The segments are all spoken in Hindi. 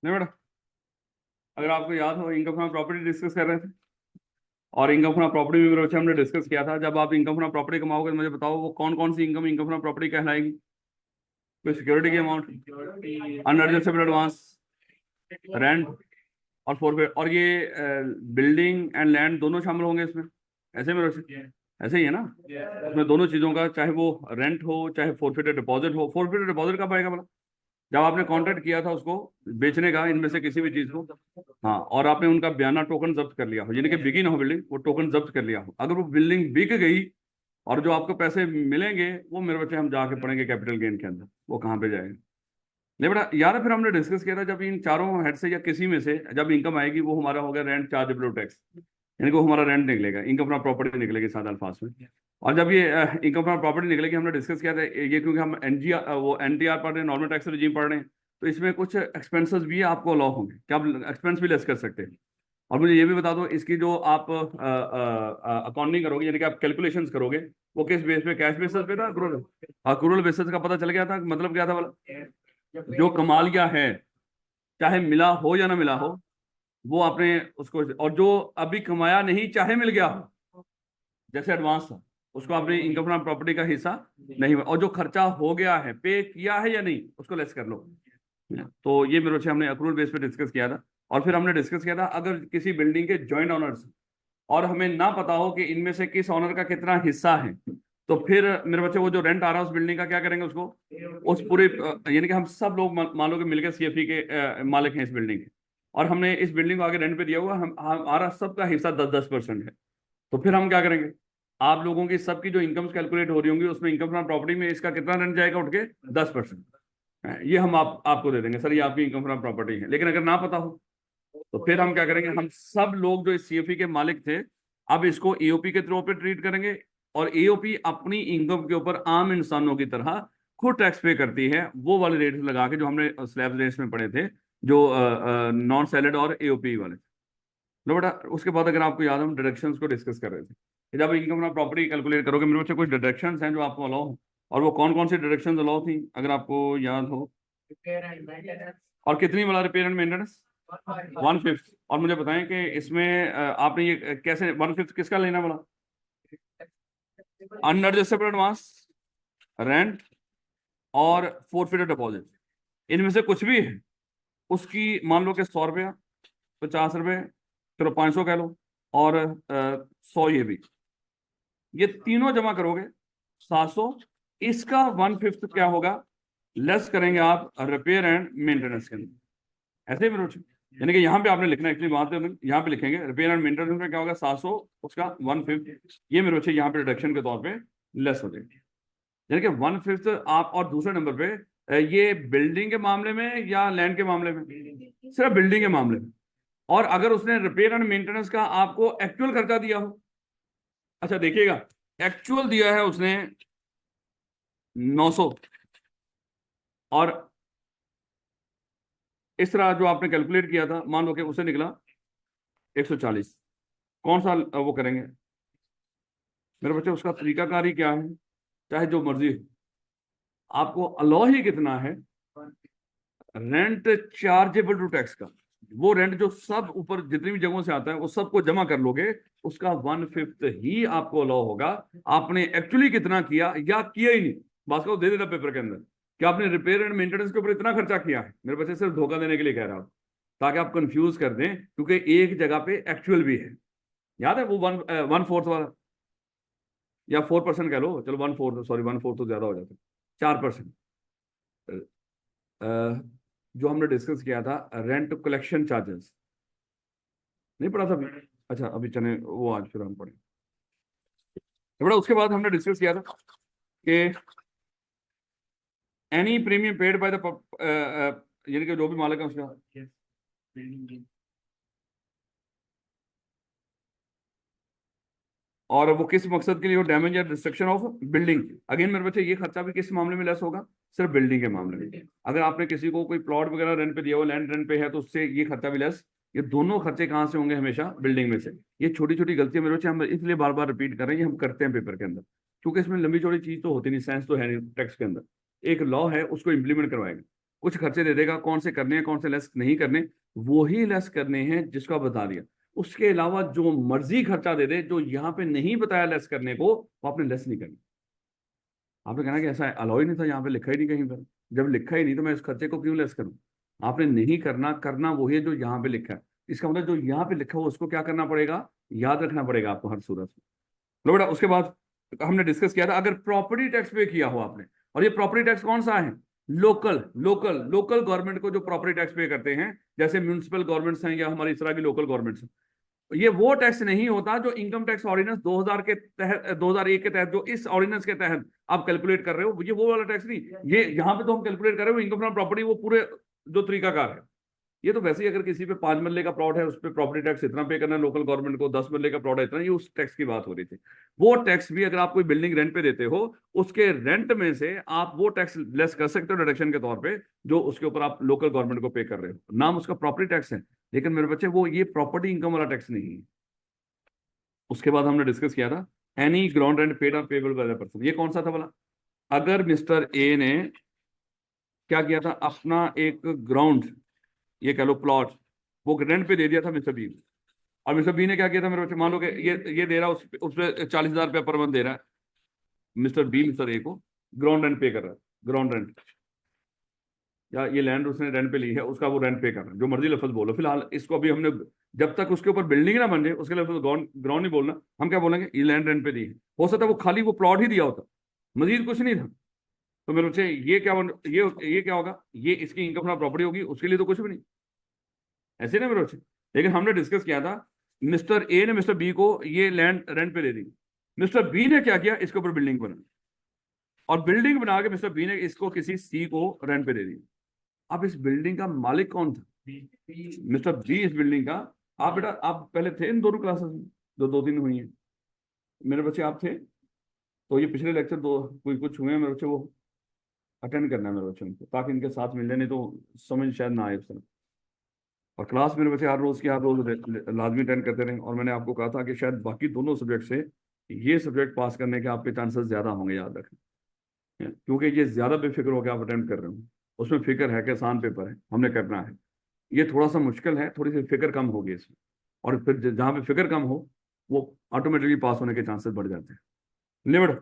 नहीं बेटा, अगर आपको याद हो इनकम फ्रॉम प्रॉपर्टी डिस्कस कर रहे थे, और इनकम फ्रॉम प्रॉपर्टी में मेरे बच्चे हमने डिस्कस किया था, जब आप इनकम फ्रॉम प्रॉपर्टी कमाओगे तो मुझे बताओ वो कौन कौन सी इनकम इनकम फ्रॉम प्रॉपर्टी कहलाएगी। कोई सिक्योरिटी की अमाउंट, अनएडजस्टेबल एडवांस, रेंट और फोरफेट, और ये बिल्डिंग एंड लैंड दोनों शामिल होंगे इसमें, ऐसे में बच्चे ऐसे ही है ना। उसमें दोनों चीज़ों का, चाहे वो रेंट हो चाहे फोरफेटेड डिपॉजिट हो। फोरफेटेड डिपॉजिट कब आएगा बोला, जब आपने कॉन्ट्रैक्ट किया था उसको बेचने का, इनमें से किसी भी चीज को, हाँ, और आपने उनका बयाना टोकन जब्त कर लिया हो, यानी कि बिकी ना हो बिल्डिंग, वो टोकन जब्त कर लिया हो। अगर वो बिल्डिंग बिक गई और जो आपको पैसे मिलेंगे वो मेरे बच्चे हम जाके पढ़ेंगे कैपिटल गेन के अंदर, वो कहाँ पे जाएगा। नहीं बेटा याद है, फिर हमने डिस्कस किया था जब इन चारों हेड से या किसी में से जब इनकम आएगी वो हमारा हो गया रेंट चार्जेबल टैक्स, यानी कि वो हमारा रेंट निकलेगा, इनकम फ्रॉम प्रॉपर्टी निकलेगी सादा अल्फाज में। और जब ये इनकम फ्रॉम प्रॉपर्टी निकलेगी, हमने डिस्कस किया था ये, क्योंकि हम एनजीआर वो एनटीआर पढ़ रहे हैं, नॉर्मल टैक्स रिजीम पढ़ रहे हैं, तो इसमें कुछ एक्सपेंसेस भी आपको अलाउ होंगे, क्या आप एक्सपेंस भी लेस कर सकते हैं। और मुझे ये भी बता दो, इसकी जो आप अकाउंटिंग करोगे, यानी कि आप कैलकुलेशंस करोगे, वो किस बेस पे, कैश बेसिस पे था, अक्रूवल, अक्रूवल बेसिस का पता चल गया था, मतलब क्या था बोला, जो कमा लिया है चाहे मिला हो या ना मिला हो, वो आपने उसको, और जो अभी कमाया नहीं चाहे मिल गया हो, जैसे एडवांस था, उसको आपने इनकम फ्रॉम प्रॉपर्टी का हिस्सा नहीं हुआ, और जो खर्चा हो गया है, पे किया है या नहीं, उसको लेस कर लो। तो ये मेरे से हमने अक्रूवल बेस पे डिस्कस किया था। और फिर हमने डिस्कस किया था अगर किसी बिल्डिंग के जॉइंट ऑनर्स और हमें ना पता हो कि इनमें से किस ऑनर का कितना हिस्सा है, तो फिर मेरे बच्चे वो जो रेंट आ रहा है उस बिल्डिंग का क्या करेंगे, उसको उस पूरे यानी कि हम सब लोग मान लो कि मिलकर सीएफई के मालिक हैं इस बिल्डिंग के, और हमने इस बिल्डिंग को आगे रेंट पे दिया हुआ, हम हमारा सबका हिस्सा 10-10% है। तो फिर हम क्या करेंगे, आप लोगों की सबकी जो इनकम्स कैलकुलेट हो रही होंगी उसमें इनकम फ्रॉम प्रॉपर्टी में इसका कितना रेंट जाएगा उठ के 10%, ये हम आपको दे देंगे, सर ये आपकी इनकम फ्रॉम प्रॉपर्टी है। लेकिन अगर ना पता हो तो फिर हम क्या करेंगे, हम सब लोग जो इस सीएफई के मालिक थे, अब इसको एओपी के थ्रू पे ट्रीट करेंगे, और एओपी अपनी इनकम के ऊपर आम इंसानों की तरह खुद टैक्स पे करती है, वो वाले रेट लगा के जो हमने स्लैब रेट्स में पढ़े थे, जो नॉन सैलड और एओपी वाले। लो बेटा, उसके बाद अगर आपको याद है हम डिडक्शंस को डिस्कस कर रहे थे कि जब इनकम ना प्रॉपर्टी कैलकुलेट करोगे मेरे बच्चे, कुछ डिडक्शंस हैं जो आपको अलाउ हो, और वो कौन कौन सी डिडक्शंस अलाउ थी अगर आपको याद हो, और कितनी वाला रिपेयर एंड मेंटेनेंस, 1/5। और मुझे बताएं कि इसमें आपने ये कैसे 1/5 किसका लेना पड़ा, अनएडजस्टेबल एडवांस, रेंट और फोरफिटेड डिपॉजिट, इनमें से कुछ भी है उसकी मान लो कि 100 रुपया, 50 रुपये, चलो 500 कह लो, और 100 ये भी, ये तीनों जमा करोगे 700, इसका 1/5 क्या होगा, लेस करेंगे आप रिपेयर एंड मेंटेनेंस के अंदर, ऐसे ही मेरे बच्चे। यानी कि यहाँ पे आपने लिखना, एक्चुअली वहां पे यहाँ पे लिखेंगे रिपेयर एंड मेंटेनेंस में क्या होगा 700, उसका 1/5, ये मेरे बच्चे यहाँ पे रिडक्शन के तौर पे लेस हो जाएगी। यानी कि 1/5 आप, और दूसरे नंबर पे ये बिल्डिंग के मामले में या लैंड के मामले में, सिर्फ बिल्डिंग के मामले में। और अगर उसने रिपेयर एंड मेंटेनेंस का आपको एक्चुअल खर्चा दिया हो, अच्छा देखिएगा, एक्चुअल दिया है उसने 900, और इस तरह जो आपने कैलकुलेट किया था मान लो कि उसे निकला 140, कौन सा वो करेंगे मेरे बच्चे, उसका तरीकाकार ही क्या है, चाहे जो मर्जी हो, आपको अलाउ ही कितना है रेंट चार्जेबल टू टैक्स का, वो रेंट जो सब ऊपर जितनी भी जगहों से आता है वो सबको जमा कर लोगे, उसका 1/5 ही आपको अलाउ होगा। आपने एक्चुअली कितना किया या किया ही नहीं, बात को दे देना पेपर के अंदर कि आपने रिपेयर एंड मेंटेनेंस के ऊपर इतना खर्चा किया है, मेरे बच्चे सिर्फ धोखा देने के लिए कह रहा हूं ताकि आप कंफ्यूज कर दें, क्योंकि एक जगह पे एक्चुअल भी है, याद है वो 1/4 वाला, या 4% कह लो, चलो 1/4, सॉरी 1/4 तो ज्यादा हो जाता है, 4%, जो हमने डिस्कस किया था रेंट कलेक्शन चार्जेस, नहीं पढ़ा था अभी, अच्छा अभी चले वो आज फिर हम पढ़े, तो बड़ा उसके बाद हमने डिस्कस किया था कि any premium paid by the, यानी कि जो भी मालिक है उसका, और वो किस मकसद के लिए हो, डैमेज या डिस्ट्रक्शन ऑफ बिल्डिंग। अगेन मेरे बच्चे ये खर्चा भी किस मामले में लेस होगा, सिर्फ बिल्डिंग के मामले में। अगर आपने किसी को कोई प्लॉट वगैरह रेंट पे दिया हो, लैंड रेंट पे है, तो उससे ये खर्चा भी लेस। ये दोनों खर्चे कहाँ से होंगे, हमेशा बिल्डिंग में से। ये छोटी छोटी गलतियां मेरे बच्चे हम इसलिए बार बार रिपीट कर रहे हैं, ये हम करते हैं पेपर के अंदर, क्योंकि इसमें लंबी चौड़ी चीज तो होती नहीं, साइंस तो है नहीं टैक्स के अंदर, एक लॉ है उसको इंप्लीमेंट करवाएंगे, कुछ खर्चे दे देगा, कौन से करने हैं कौन से लेस नहीं करने, वो ही लेस करने हैं जिसको आप बता दिया। उसके अलावा जो मर्जी खर्चा दे दे, जो यहाँ पे नहीं बताया लेस करने को, वो आपने लेस नहीं करना। आपने कहना कि ऐसा अलाउ ही नहीं था, यहाँ पे लिखा ही नहीं कहीं पर। जब लिखा ही नहीं तो मैं इस खर्चे को क्यों लेस करूं? आपने नहीं करना, करना वही है जो यहाँ पे लिखा है। इसका मतलब जो यहाँ पे लिखा हो उसको क्या करना पड़ेगा, याद रखना पड़ेगा आपको हर सूरत में। लो बेटा, उसके बाद हमने डिस्कस किया था, अगर प्रॉपर्टी टैक्स पे किया हो आपने, और ये प्रॉपर्टी टैक्स कौन सा है, लोकल लोकल लोकल गवर्नमेंट को जो प्रॉपर्टी टैक्स पे करते हैं, जैसे म्यूनिसिपल गवर्नमेंट्स हैं या हमारी इस तरह की लोकल गवर्नमेंट्स हैं, ये वो टैक्स नहीं होता जो इनकम टैक्स ऑर्डिनेंस 2000 के तहत, 2001 के तहत, जो इस ऑर्डिनेंस के तहत आप कैलकुलेट कर रहे हो, ये वो वाला टैक्स नहीं। ये यहाँ पे तो हम कैलकुलेट कर रहे हो इनकम फ्रॉम प्रॉपर्टी, वो पूरे जो तरीकाकार है। ये तो वैसे ही अगर किसी पे 5 मरले का प्लॉट है, उस पर प्रॉपर्टी टैक्स इतना पे करना है लोकल गवर्नमेंट को, 10 मरले का प्लॉट है इतना, ये उस टैक्स की बात हो रही थी। वो टैक्स भी अगर आप कोई बिल्डिंग रेंट पे देते हो, उसके रेंट में से आप वो टैक्स लेस कर सकते हो डिडक्शन के तौर पे, जो उसके ऊपर आप लोकल गवर्नमेंट को पे कर रहे हो। नाम उसका प्रॉपर्टी टैक्स है, लेकिन मेरे बच्चे वो ये प्रॉपर्टी इनकम वाला टैक्स नहीं है। उसके बाद हमने डिस्कस किया था एनी ग्राउंड रेंट पेड और पेबल बाय द पर्सन, ये कौन सा था बोला? अगर मिस्टर ए ने क्या किया था, अपना एक ग्राउंड, ये कह लो प्लॉट, वो रेंट पे दे दिया था मिस्टर बी, और मिस्टर बी ने क्या किया था मेरे बच्चे, मान लो कि ये दे रहा है, उस पर 40,000 रुपया पर मंथ दे रहा है मिस्टर बी, मिस्टर ए को ग्राउंड रेंट पे कर रहा है, ग्राउंड रेंट, या ये लैंड उसने रेंट पे ली है, उसका वो रेंट पे कर रहा है, जो मर्जी लफ्ज बोलो। फिलहाल इसको अभी हमने, जब तक उसके ऊपर बिल्डिंग ना बन जाए उसके लिए ग्राउंड ग्राउंड नहीं बोलना, हम क्या बोलेंगे, ये लैंड रेंट पे दी है। हो सकता है वो खाली वो प्लॉट ही दिया होता, मजीद कुछ नहीं था। तो मेरे बच्चे ये क्या होगा, ये इसकी इनकम फ्रॉम प्रॉपर्टी होगी, उसके लिए तो कुछ भी नहीं, ऐसे ना मेरे बच्चे। लेकिन हमने डिस्कस किया था, मिस्टर ए ने मिस्टर बी को ये लैंड रेंट पे दे दी, मिस्टर बी ने क्या किया, इसके ऊपर बिल्डिंग बना, और बिल्डिंग बना के मिस्टर बी ने इसको किसी सी को रेंट पे दे दी। अब इस बिल्डिंग का मालिक कौन था? मिस्टर बी इस बिल्डिंग का। आप बेटा, आप पहले थे इन दोनों क्लासेस में जो 2 दिन हुई है मेरे बच्चे, आप थे? तो ये पिछले लेक्चर दो कोई कुछ हुए हैं मेरे बच्चे, वो अटेंड करना है मेरे बच्चों को, ताकि इनके साथ मिल जाए, नहीं तो समझ शायद ना आए उस तरह। और क्लास मेरे बच्चे हर रोज की हर रोज लाजमी अटेंड करते रहे। और मैंने आपको कहा था कि शायद बाकी दोनों सब्जेक्ट से ये सब्जेक्ट पास करने के आपके चांसेस ज्यादा होंगे, याद रखें, क्योंकि ये ज्यादा बेफिक्र होकर आप अटेम्प्ट कर रहे हो। उसमें फिक्र है कि आसान पेपर है, हमने करना है। ये थोड़ा सा मुश्किल है, थोड़ी सी फिक्र कम होगी इसमें, और फिर जहाँ पे फिक्र कम हो वो ऑटोमेटिकली पास होने के चांसेस बढ़ जाते हैं। लिमिट।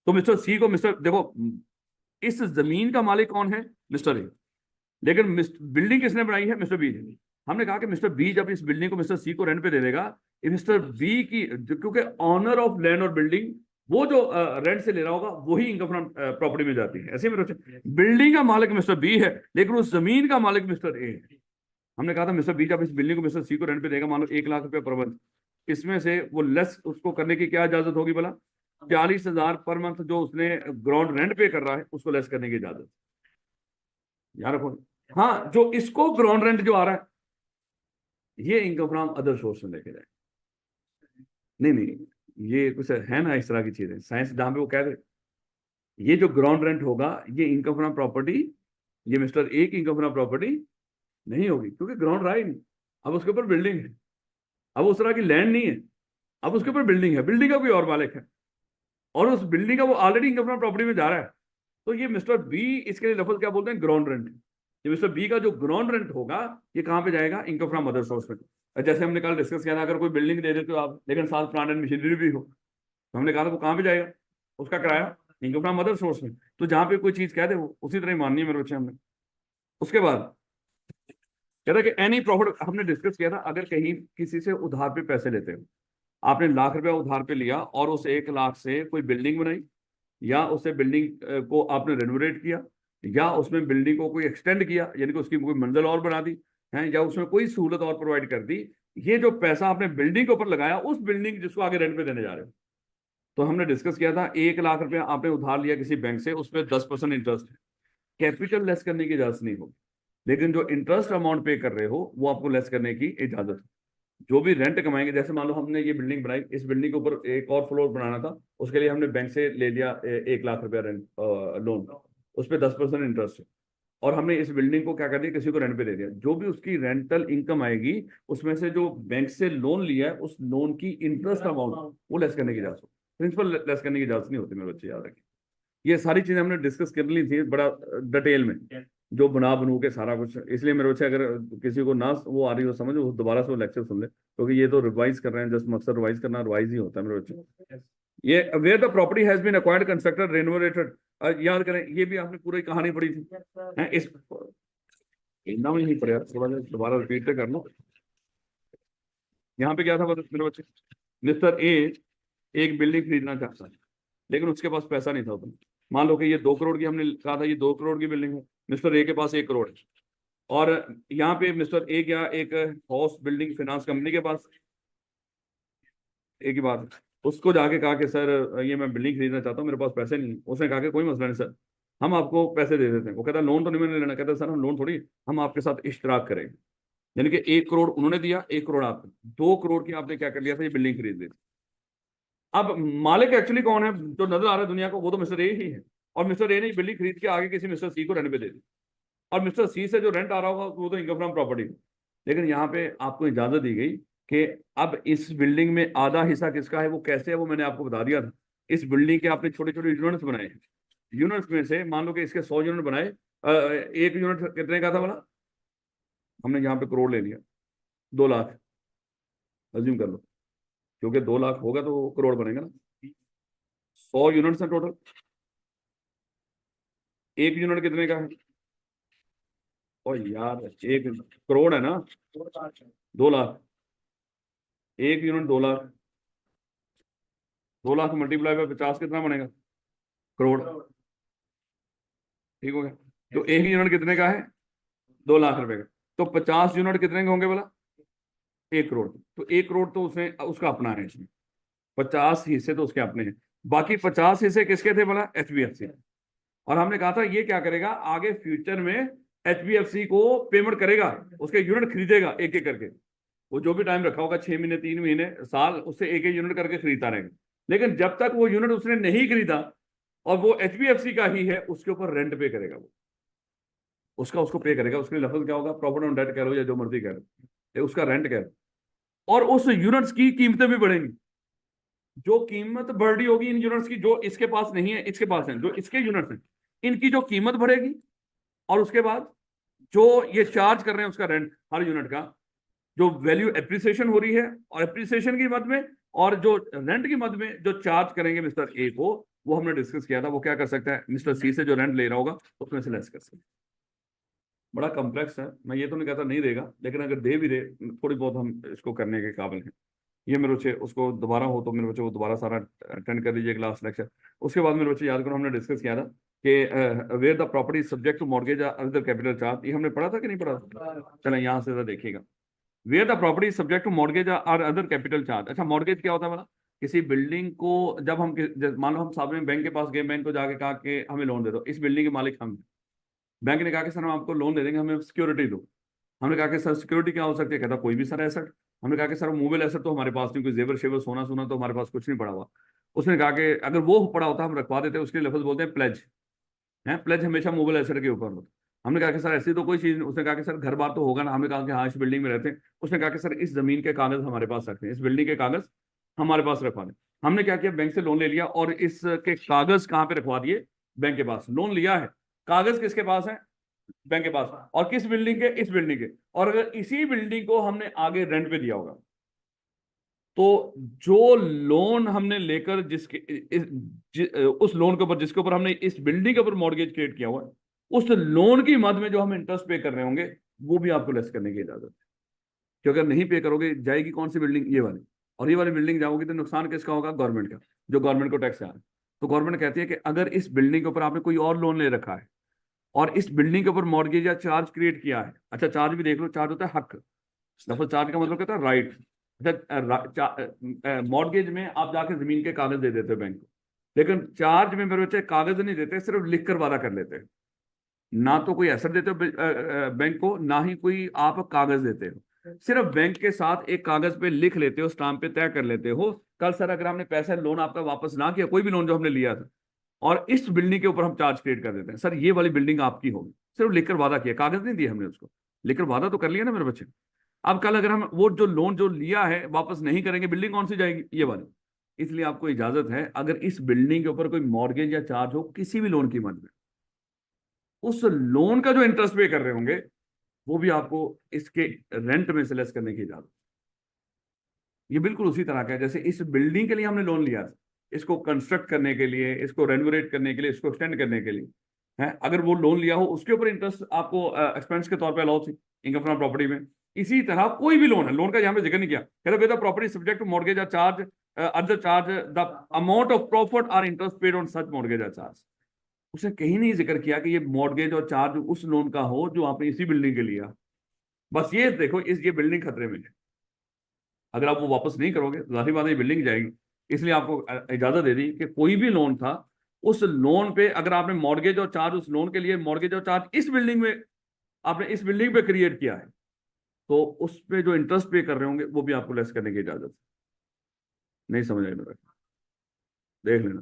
तो मिस्टर सी को, मिस्टर देखो, इस जमीन का मालिक कौन है, मिस्टर ए, लेकिन बिल्डिंग किसने बनाई है, मिस्टर बी ने। हमने कहा कि मिस्टर बी जब इस बिल्डिंग को मिस्टर सी को रेंट पे दे देगा, मिस्टर बी की, क्योंकि ऑनर ऑफ लैंड और बिल्डिंग, वो जो रेंट से ले रहा होगा वही इनकम फ्रॉम प्रॉपर्टी में जाती है। ऐसे में बिल्डिंग का मालिक मिस्टर बी है, लेकिन उस जमीन का मालिक मिस्टर ए है। हमने कहा था मिस्टर बी जब इस बिल्डिंग को मिस्टर सी को रेंट पे देगा, मान लो 1 लाख रुपया पर मंथ, इसमें से वो लेस उसको करने की क्या इजाजत होगी बोला, 40,000 पर मंथ जो उसने ग्राउंड रेंट पे कर रहा है उसको लेस करने की इजाजत, याद रखो। हाँ, जो इसको ग्राउंड रेंट जो आ रहा है ये इनकम फ्रॉम अदर सोर्स में लेके जाए। नहीं नहीं, ये कुछ है ना इस तरह की चीजें, साइंस जहां पे वो कह रहे, ये जो ग्राउंड रेंट होगा ये इनकम फ्रॉम प्रॉपर्टी, ये मिस्टर ए की इनकम फ्रॉम प्रॉपर्टी नहीं होगी, क्योंकि ग्राउंड रहा ही नहीं। अब उसके ऊपर बिल्डिंग है, अब उस तरह की लैंड नहीं है, अब उसके ऊपर बिल्डिंग है, बिल्डिंग का कोई और मालिक है, और उस बिल्डिंग का वो ऑलरेडी इनकम फ्रॉम प्रॉपर्टी में जा रहा है। तो ये मिस्टर बी, इसके लिए लफ्ज क्या बोलते हैं, ग्राउंड रेंट। ये मिस्टर बी का जो ग्राउंड रेंट होगा ये कहां पे जाएगा, इनकम फ्रॉम अदर सोर्स में। जैसे हमने कल डिस्कस किया था, अगर कोई बिल्डिंग दे देते हो आप, लेकिन साथ प्लांट एंड मशीनरी भी हो, तो हमने कहा था वो कहां पे जाएगा, उसका किराया इनकम फ्रॉम अदर सोर्स में। तो जहां पे कोई चीज कह दे वो उसी तरह ही माननी है मेरे बच्चे हमने। उसके बाद कहता कि एनी प्रॉफिट, हमने डिस्कस किया था, अगर कहीं किसी से उधार पे पैसे लेते हो, आपने लाख रुपया उधार पे लिया और उस 1 लाख से कोई बिल्डिंग बनाई, या उससे बिल्डिंग को आपने रेनोवेट किया, या उसमें बिल्डिंग को कोई एक्सटेंड किया, यानी कि उसकी कोई मंजिल और बना दी है, या उसमें कोई सहूलत और प्रोवाइड कर दी, ये जो पैसा आपने बिल्डिंग के ऊपर लगाया, उस बिल्डिंग जिसको आगे रेंट पे देने जा रहे हो। तो हमने डिस्कस किया था 1 लाख रुपया आपने उधार लिया किसी बैंक से, उस पर 10% इंटरेस्ट है, कैपिटल लेस करने की इजाजत नहीं होगी, लेकिन जो इंटरेस्ट अमाउंट पे कर रहे हो वो आपको लेस करने की इजाजत है। जो भी रेंट कमाएंगे, जैसे मान लो हमने ये बिल्डिंग बनाई, इस बिल्डिंग के ऊपर एक और फ्लोर बनाना था, उसके लिए हमने बैंक से ले लिया 1 लाख रुपया रेंट लोन, उस पर 10% इंटरेस्ट है, और हमने इस बिल्डिंग को क्या कर दिया, किसी को रेंट पे दे दिया। जो भी उसकी रेंटल इनकम आएगी, उसमें से जो बैंक से लोन लिया है उस लोन की इंटरेस्ट अमाउंट वो लेस करने की इजाजत, प्रिंसिपल लेस करने की इजाजत नहीं होती मेरे बच्चे, याद रखें। ये सारी चीजें हमने डिस्कस कर ली थी बड़ा डिटेल में, जो बना बनू के सारा कुछ। इसलिए मेरे बच्चे अगर किसी को ना वो आ रही हो समझ, वो दोबारा से वो लेक्चर सुन ले, क्योंकि ये तो रिवाइज कर रहे हैं, जस्ट मकसद रिवाइज करना, रिवाइज ही होता है मेरे बच्चे। ये where the property has been acquired constructed renovated, याद करें ये भी आपने पूरी कहानी पढ़ी थी हैं? इस इतना भी नहीं पढ़ा, थोड़ा सा दोबारा रिपीट कर लो। यहाँ पे क्या था मेरे बच्चे, मिस्टर ए एक बिल्डिंग खरीदना चाहता है, लेकिन उसके पास पैसा नहीं था उतना। मान लो कि ये 2 करोड़ की, हमने कहा था ये 2 करोड़ की बिल्डिंग है, मिस्टर ए के पास 1 करोड़ है, और यहाँ पे मिस्टर ए क्या एक हाउस बिल्डिंग फाइनेंस कंपनी के पास, एक ही बात है, उसको जाके कहा कि सर ये मैं बिल्डिंग खरीदना चाहता हूँ, मेरे पास पैसे नहीं है। उसने कहा कि कोई मसला नहीं सर, हम आपको पैसे दे देते हैं। वो कहता लोन तो नहीं मैंने लेना, कहता सर हम लोन थोड़ी, हम आपके साथ इश्तराक करेंगे। यानी कि 1 करोड़ उन्होंने दिया, 1 करोड़ आपने, 2 करोड़ की आपने क्या कर लिया था, ये बिल्डिंग खरीद ली। अब मालिक एक्चुअली कौन है जो नजर आ रहा है दुनिया को, वो तो मिस्टर ए ही है। और मिस्टर ए ने बिल्डिंग खरीद के आगे किसी मिस्टर सी को रेंट पे दे दी, और मिस्टर सी से जो रेंट आ रहा होगा वो तो इनकम फ्रॉम प्रॉपर्टी। लेकिन यहाँ पे आपको इजाजत दी गई कि अब इस बिल्डिंग में आधा हिस्सा किसका है, वो कैसे है वो मैंने आपको बता दिया था। इस बिल्डिंग के आपने छोटे छोटे यूनिट्स बनाए हैं, यूनिट्स में से मान लो कि इसके 100 यूनिट बनाए, एक यूनिट कितने का था बोला, हमने यहाँ पे करोड़ ले लिया, 2 लाख अज्यूम कर लो, क्योंकि 2 लाख होगा तो करोड़ बनेगा ना। 100 यूनिट्स है टोटल, एक यूनिट कितने का है, और यार 1 करोड़ है ना, 2 लाख, एक unit 2 lakh, 2 lakh multiply by 50 कितना बनेगा, करोड़। ठीक हो गया, तो एक यूनिट कितने का है, 2 लाख रुपए का, तो 50 यूनिट कितने के होंगे बोला, 1 करोड़। तो 1 करोड़ तो उसने उसका अपना है, इसमें 50 हिस्से तो उसके अपने हैं, बाकी 50 हिस्से किसके थे बोला, HBFC। और हमने कहा था ये क्या करेगा आगे फ्यूचर में, HBFC को पेमेंट करेगा, उसके यूनिट खरीदेगा एक एक करके, वो जो भी टाइम रखा होगा 6 महीने 3 महीने साल, उससे एक एक यूनिट करके खरीदता रहेगा। लेकिन जब तक वो यूनिट उसने नहीं खरीदा और वो HBFC का ही है, उसके ऊपर रेंट पे करेगा वो, उसका उसको पे करेगा। उसके लिए लफ्ज क्या होगा, प्रॉफिट ऑन डेट कह लो या जो मर्जी कह लो, उसका रेंट कह लो। और उस यूनिट्स की कीमतें भी बढ़ेंगी, जो कीमत बढ़ रही होगी इन यूनिट्स की, जो इसके पास नहीं है इसके पास है, जो इसके यूनिट्स हैं इनकी जो कीमत बढ़ेगी, और उसके बाद जो ये चार्ज कर रहे हैं उसका रेंट हर यूनिट का, जो वैल्यू एप्रिसिएशन हो रही है, और एप्रिसिएशन की मद में, और जो रेंट की मद में जो चार्ज करेंगे मिस्टर ए को, वो हमने डिस्कस किया था। वो क्या कर सकता है, मिस्टर सी से जो रेंट ले रहा होगा उसमें से लेस कर सकता है। बड़ा कॉम्प्लेक्स है, मैं ये तो नहीं कहता नहीं देगा, लेकिन अगर दे भी दे थोड़ी बहुत हम इसको करने के काबिल हैं। ये मेरे बच्चे उसको दोबारा हो तो मेरे बच्चे वो दोबारा सारा अटेंड कर लीजिए क्लास लेक्चर। उसके बाद मेरे बच्चे याद करो हमने डिस्कस किया था कि where the property subject to mortgage other capital charge, ये हमने पढ़ा था कि नहीं पढ़ा था, चलो यहाँ से देखिएगा। Where the property subject to mortgage और अदर कैपिटल चार्ज। अच्छा मॉर्गेज क्या होता है बोला, किसी बिल्डिंग को जब हम मान लो हम सामने बैंक के पास गए, बैंक को जाके कहा कि हमें लोन दे दो, इस बिल्डिंग के मालिक हम, बैंक ने कहा कि सर हम आपको लोन दे देंगे, हमें सिक्योरिटी दो। हमने कहा कि सर सिक्योरिटी क्या हो सकती है, कहता कोई भी सर एसेट। हमने कहा कि सर मूवेबल एसेट तो हमारे पास नहीं, कोई जेवर शेवर सोना सोना तो हमारे पास कुछ नहीं पड़ा हुआ। उसने कहा कि अगर वो पड़ा होता हम रखवा देते, उसके लफ्ज बोलते हैं प्लेज, है प्लेज हमेशा मूवेबल एसेट के ऊपर होता। हमने कहा कि सर ऐसी तो कोई चीज नहीं। उसने कहा कि सर घर बार तो होगा ना, हमने कहा कि हाँ इस बिल्डिंग में रहते हैं। उसने कहा कि सर इस जमीन के कागज हमारे पास रखते हैं, इस बिल्डिंग के कागज हमारे पास रखवा दें। हमने क्या किया, बैंक से लोन ले लिया और इसके कागज कहाँ पे रखवा दिए, बैंक के पास। लोन लिया है, कागज किसके पास है, बैंक के पास, और किस बिल्डिंग के, इस बिल्डिंग के। और अगर इसी बिल्डिंग को हमने आगे रेंट पे दिया होगा, तो जो लोन हमने लेकर उस लोन के ऊपर जिसके ऊपर हमने इस बिल्डिंग के ऊपर मॉर्गेज क्रिएट किया हुआ है, उस लोन की मद में जो हम इंटरेस्ट पे कर रहे होंगे वो भी आपको लेस करने की इजाजत है। क्योंकि अगर नहीं पे करोगे, जाएगी कौन सी बिल्डिंग, ये वाली, और ये वाली बिल्डिंग जाओगी तो नुकसान किसका होगा, गवर्नमेंट का, जो गवर्नमेंट को टैक्स आ रहा है। तो गवर्नमेंट कहती है कि अगर इस बिल्डिंग के ऊपर आपने कोई और लोन ले रखा है और इस बिल्डिंग के ऊपर मॉर्गेज या चार्ज क्रिएट किया है, अच्छा चार्ज भी देख लो, चार्ज होता है हक, दरअसल चार्ज का मतलब कहता है राइट। अच्छा मॉर्गेज में आप जाके जमीन के कागज दे देते हो बैंक को, लेकिन चार्ज में मेरे बच्चे कागज नहीं देते, सिर्फ लिख कर वादा कर लेते हैं। ना तो कोई एसेट देते हो बैंक को, ना ही कोई आप कागज देते हो, सिर्फ बैंक के साथ एक कागज पे लिख लेते हो, स्टाम्प पे तय कर लेते हो। कल सर अगर हमने पैसा लोन आपका वापस ना किया, कोई भी लोन जो हमने लिया था, और इस बिल्डिंग के ऊपर हम चार्ज क्रिएट कर देते हैं, सर ये वाली बिल्डिंग आपकी होगी, सिर्फ लिखकर वादा किया, कागज नहीं दिया हमने उसको, लेकर वादा तो कर लिया ना मेरे बच्चे। अब कल अगर हम वो जो लोन जो लिया है वापस नहीं करेंगे, बिल्डिंग कौन सी जाएगी, ये वाली। इसलिए आपको इजाजत है अगर इस बिल्डिंग के ऊपर कोई मॉर्गेज या चार्ज हो किसी भी लोन कीमत में, उस लोन का जो इंटरेस्ट पे कर रहे होंगे वो भी आपको इसके रेंट में से लेस करने की इजाजत। ये बिल्कुल उसी तरह का है जैसे इस बिल्डिंग के लिए हमने लोन लिया था, इसको कंस्ट्रक्ट करने के लिए, इसको रेनोवेट करने के लिए, इसको एक्सटेंड करने के लिए है, अगर वो लोन लिया हो उसके ऊपर इंटरेस्ट आपको एक्सपेंस के तौर पे अलाउ थी इनकम फ्रॉम प्रॉपर्टी में। इसी तरह कोई भी लोन है, लोन का यहाँ पे जिक्र नहीं किया, कहते with the property subject to mortgage or charge other charge the amount of profit or interest paid on such mortgage or charge. उसने कहीं नहीं जिक्र किया कि ये मॉर्गेज और चार्ज उस लोन का हो जो आपने इसी बिल्डिंग के लिया। बस ये देखो ये बिल्डिंग खतरे में है, अगर आप वो वापस नहीं करोगे तो जाहिर बात है ये बिल्डिंग जाएगी। इसलिए आपको इजाजत दे दी कि कोई भी लोन था उस लोन पे अगर आपने मॉर्गेज और चार्ज उस लोन के लिए मॉर्गेज और चार्ज इस बिल्डिंग में आपने इस बिल्डिंग पे क्रिएट किया है तो उस पे जो इंटरेस्ट पे कर रहे होंगे वो भी आपको लेस करने की इजाजत है। नहीं समझ आएगा मेरा, देख लेना।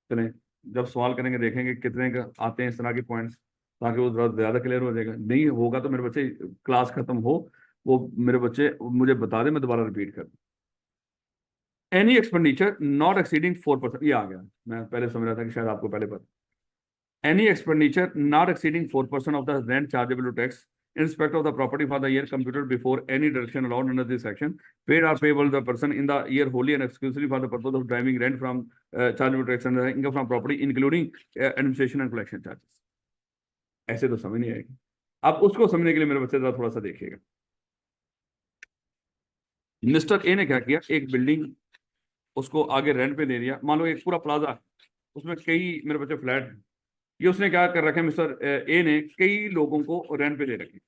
चलें, जब सवाल करेंगे देखेंगे कितने का आते हैं इस तरह के पॉइंट्स, ताकि वो थोड़ा ज्यादा क्लियर हो जाएगा। नहीं होगा तो मेरे बच्चे क्लास खत्म हो वो मेरे बच्चे मुझे बता दें, मैं दोबारा रिपीट कर दूं। एनी एक्सपेंडिचर नॉट एक्सीडिंग 4%, ये आ गया, मैं पहले समझ रहा था कि शायद आपको पहले पता। Any expenditure not exceeding 4% of the rent chargeable to tax in respect of the property for the year computed before any deduction allowed under this section, paid or payable to the person in the year wholly and exclusively for the purpose of deriving rent from chargeable tax and income from property, including administration and collection charges। ऐसे तो समझ नहीं आएगी। अब उसको समझने के लिए मेरे बच्चे थोड़ा सा देखिएगा। मिस्टर ए ने क्या किया, एक बिल्डिंग उसको आगे रेंट पे दे दिया, मान लो एक पूरा प्लाजा, उसमें कई मेरे बच्चे फ्लैट हैं, ये उसने क्या कर रखे, मिस्टर ए ने कई लोगों को रेंट पे दे रखे।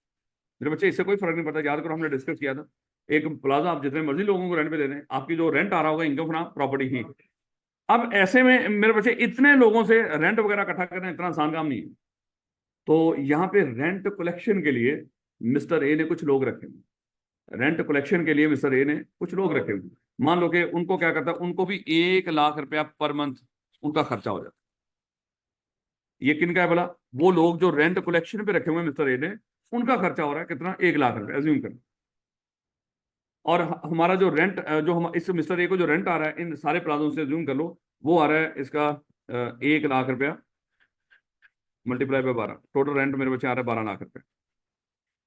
मेरे बच्चे इससे कोई फर्क नहीं पड़ता, याद करो हमने डिस्कस किया था, एक प्लाजा आप जितने मर्जी लोगों को रेंट पे दे दें, आपकी जो रेंट आ रहा होगा इनकम फ्रॉम प्रॉपर्टी ही। अब ऐसे में मेरे बच्चे इतने लोगों से रेंट वगैरह इकट्ठा करना इतना आसान काम नहीं है, तो यहाँ पे रेंट कलेक्शन के लिए मिस्टर ए ने कुछ लोग रखे हुए, रेंट कलेक्शन के लिए मिस्टर ए ने कुछ लोग रखे हुए। मान लो कि उनको क्या करता है, उनको भी 1 लाख रुपया पर मंथ उनका खर्चा हो जाता है। ये किन का है बोला, वो लोग जो रेंट कलेक्शन पे रखे हुए मिस्टर ए ने, उनका खर्चा हो रहा है कितना, 1 लाख रुपया एज्यूम कर। और हमारा जो रेंट जो हम इस मिस्टर ए को जो रेंट आ रहा है इन सारे प्लाजों से जूम कर लो, वो आ रहा है इसका 1 लाख रुपया मल्टीप्लाई बाय 12, टोटल रेंट मेरे बच्चे आ रहा है 12 लाख रुपए।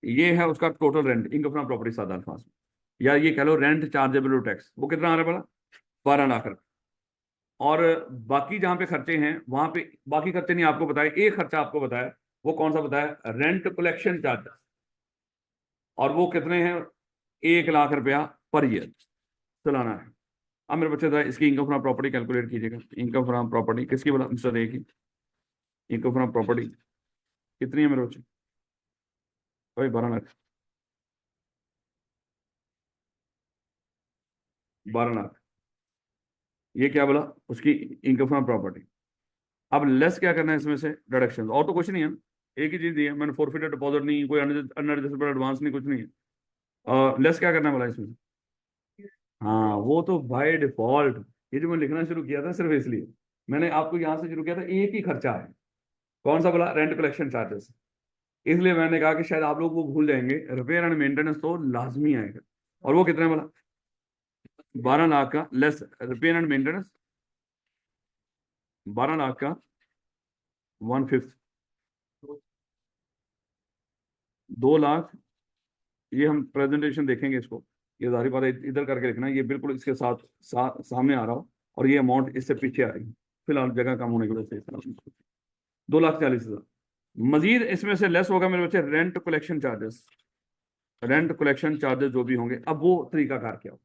ये है उसका total rent income from property साधारण फास में, या ये कह लो रेंट चार्जेबल टैक्स, वो कितना आ रहा है बोला, 12 लाख रुपए। और बाकी जहां पे खर्चे हैं वहां पे बाकी खर्चे नहीं आपको बताए, एक खर्चा आपको बताया, वो कौन सा बताया, रेंट कलेक्शन चार्जेस, और वो कितने हैं, 1 लाख रुपया पर ईयर चलाना है। अब मेरे बच्चे इसकी इनकम फ्रॉम प्रॉपर्टी कैलकुलेट कीजिएगा। इनकम फ्रॉम प्रॉपर्टी किसकी बोला, मिस्टर ए की इनकम फ्रॉम प्रॉपर्टी कितनी है मेरे बच्चे, भाई 12 लाख, 12 लाख। ये क्या बोला, उसकी इनकम फ्रॉम प्रॉपर्टी। अब लेस क्या करना है इसमें से, डिडक्शन, और तो कुछ नहीं है, एक ही चीज दी है मैंने, फॉरफिटेड डिपॉजिट नहीं, कोई अनएडजस्टेबल एडवांस नहीं, कुछ नहीं है। लेस क्या करना है बोला इसमें, हाँ वो तो बाय डिफॉल्ट, ये जो मैं लिखना शुरू किया था सिर्फ इसलिए मैंने आपको यहां से शुरू किया था, एक ही खर्चा है, कौन सा बोला, रेंट कलेक्शन चार्जेस। इसलिए मैंने कहा कि शायद आप लोग वो भूल जाएंगे, रिपेयर एंड मेंटेनेंस तो लाजमी आएगा, और वो कितना बोला, 12 लाख का less repair and maintenance, 12 lakh का 1/5, 2 लाख। ये हम प्रेजेंटेशन देखेंगे इसको, ये जाहिर बात है इधर करके लिखना, ये बिल्कुल इसके साथ सामने आ रहा हो, और ये अमाउंट इससे पीछे आ रही है, फिलहाल जगह कम होने की वजह से 2,40,000। मजीद इसमें से लेस होगा मेरे बच्चे rent collection charges, rent collection charges जो भी होंगे। अब वो तरीकाकार क्या हो,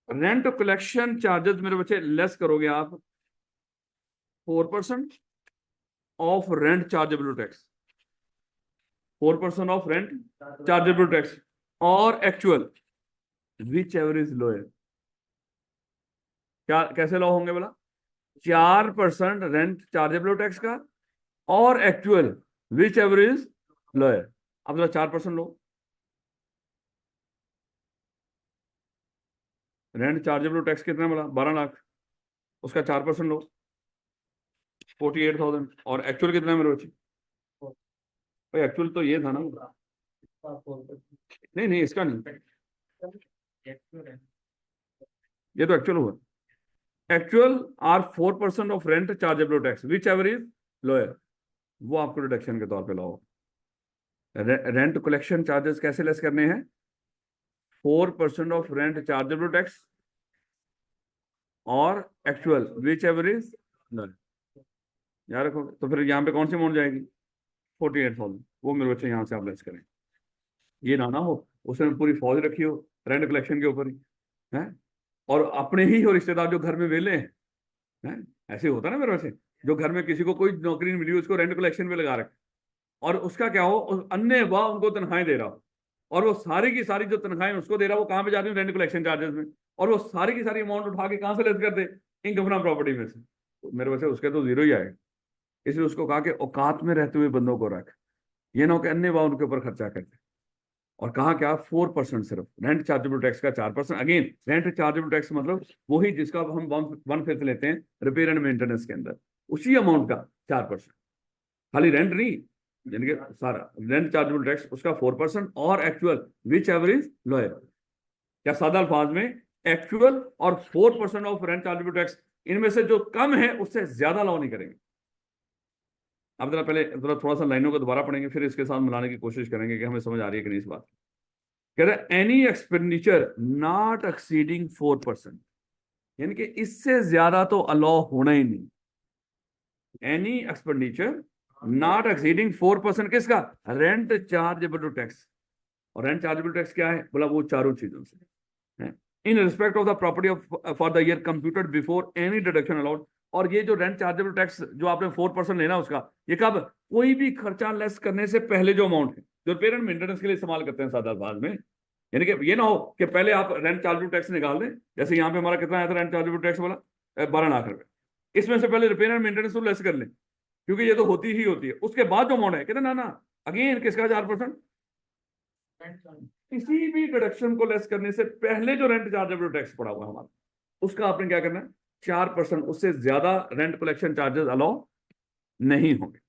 रेंट कलेक्शन चार्जेस मेरे बच्चे लेस करोगे आप 4% of rent chargeable tax, 4% of rent chargeable tax, और actual whichever is lower. क्या कैसे लॉ होंगे बोला, 4% रेंट चार्जेबल टैक्स का, और actual whichever is lower. अब जरा 4% लो, रेंट चार्जेबल टैक्स कितना बोला, 12 लाख, उसका 4% लो, 48,000, और एक्चुअल कितना है मेरे बच्चे, भाई एक्चुअल तो ये था ना, नहीं नहीं इसका नहीं, ये तो एक्चुअल हुआ। Actual or 4% of rent chargeable tax whichever is lower, वो आपको डिडक्शन के तौर पे लाओ। रेंट कलेक्शन चार्जेस कैसे लेस करने हैं? 4% ऑफ रेंट चार्जेबल टैक्स और actual whichever is lower. याद रखो। तो फिर यहाँ पे कौन सी अमाउंट जाएगी? 48,000। वो मेरे बच्चे यहाँ से आप लेस करें। ये ना हो उसने पूरी फौज रखी हो रेंट कलेक्शन के ऊपर ही है, और अपने ही हो रिश्तेदार जो घर में वेले हैं। ऐसे होता है ना मेरे वैसे, जो घर में किसी को कोई नौकरी नहीं मिली उसको रेंट कलेक्शन पे लगा रखे, और उसका क्या हो, अन्य वाह उनको तनख्वाहें दे रहा हो, और वो सारी की सारी जो तनख्वाहें उसको दे रहा है वो कहाँ पे जाती है? रेंट कलेक्शन चार्जेस में। और वो सारी की सारी अमाउंट उठा के कहाँ से लेस कर दे? इनकम फ्रॉम प्रॉपर्टी में से। तो मेरे वैसे उसके तो जीरो ही आएगा। इसलिए उसको कहा कि औकात में रहते हुए बंदों को रख, ये ना हो कि अन्य वाह उनके ऊपर खर्चा करते। और कहा क्या? 4% सिर्फ रेंट चार्जेबल टैक्स का 4%। अगेन रेंट चार्जेबल टैक्स मतलब वही जिसका हम 1/5 लेते हैं रिपेयर एंड मेंटेनेंस के अंदर, उसी अमाउंट का 4%। खाली रेंट नहीं, यानी कि सारा रेंट चार्जेबल टैक्स उसका 4% और actual whichever is lower. या सादा अल्फाज में एक्चुअल और 4% ऑफ रेंट चार्जेबल टैक्स, इनमें से जो कम है उससे ज्यादा अलाउ नहीं करेंगे। अब जरा पहले जरा थोड़ा सा लाइनों को दोबारा पढ़ेंगे, फिर इसके साथ मिलाने की कोशिश करेंगे कि हमें समझ आ रही है कि नहीं इस बात। कह रहे एनी एक्सपेंडिचर नॉट एक्सीडिंग 4%, यानी कि इससे ज्यादा तो अलाउ होना ही नहीं। एनी एक्सपेंडिचर नॉट एक्सीडिंग 4% किसका? Rent chargeable to tax. और रेंट चार्जेबल टैक्स क्या है? बोला वो चारों चीजों से in respect of the property of for the year computed before any deduction allowed. और ये जो रेंट चार्जेबल टैक्स जो आपने 4% लेना उसका, ये कब? कोई भी खर्चा लेस करने से पहले जो अमाउंट है, जो रिपेयर एंड मेंटेनेंस के लिए इस्तेमाल करते हैं सादा अल्फाज में। यानी कि ये ना हो कि पहले आप रेंट चार्जेबल टैक्स निकाल दें, जैसे यहाँ पे हमारा कितना आया था रेंट चार्जेबल टैक्स वाला? 12 लाख रुपए। इसमें से पहले रिपेयर एंड मेंटेनेंस तो लेस कर लें, क्योंकि ये तो होती ही होती है। उसके बाद जो अमाउंट है कहते ना ना, अगेन किसका 4%? किसी भी डिडक्शन को लेस करने से पहले जो रेंट चार्जेबल टैक्स पड़ा हुआ हमारा, उसका आपने क्या करना है? 4%। उससे ज्यादा रेंट कलेक्शन चार्जेस अलाउ नहीं होंगे।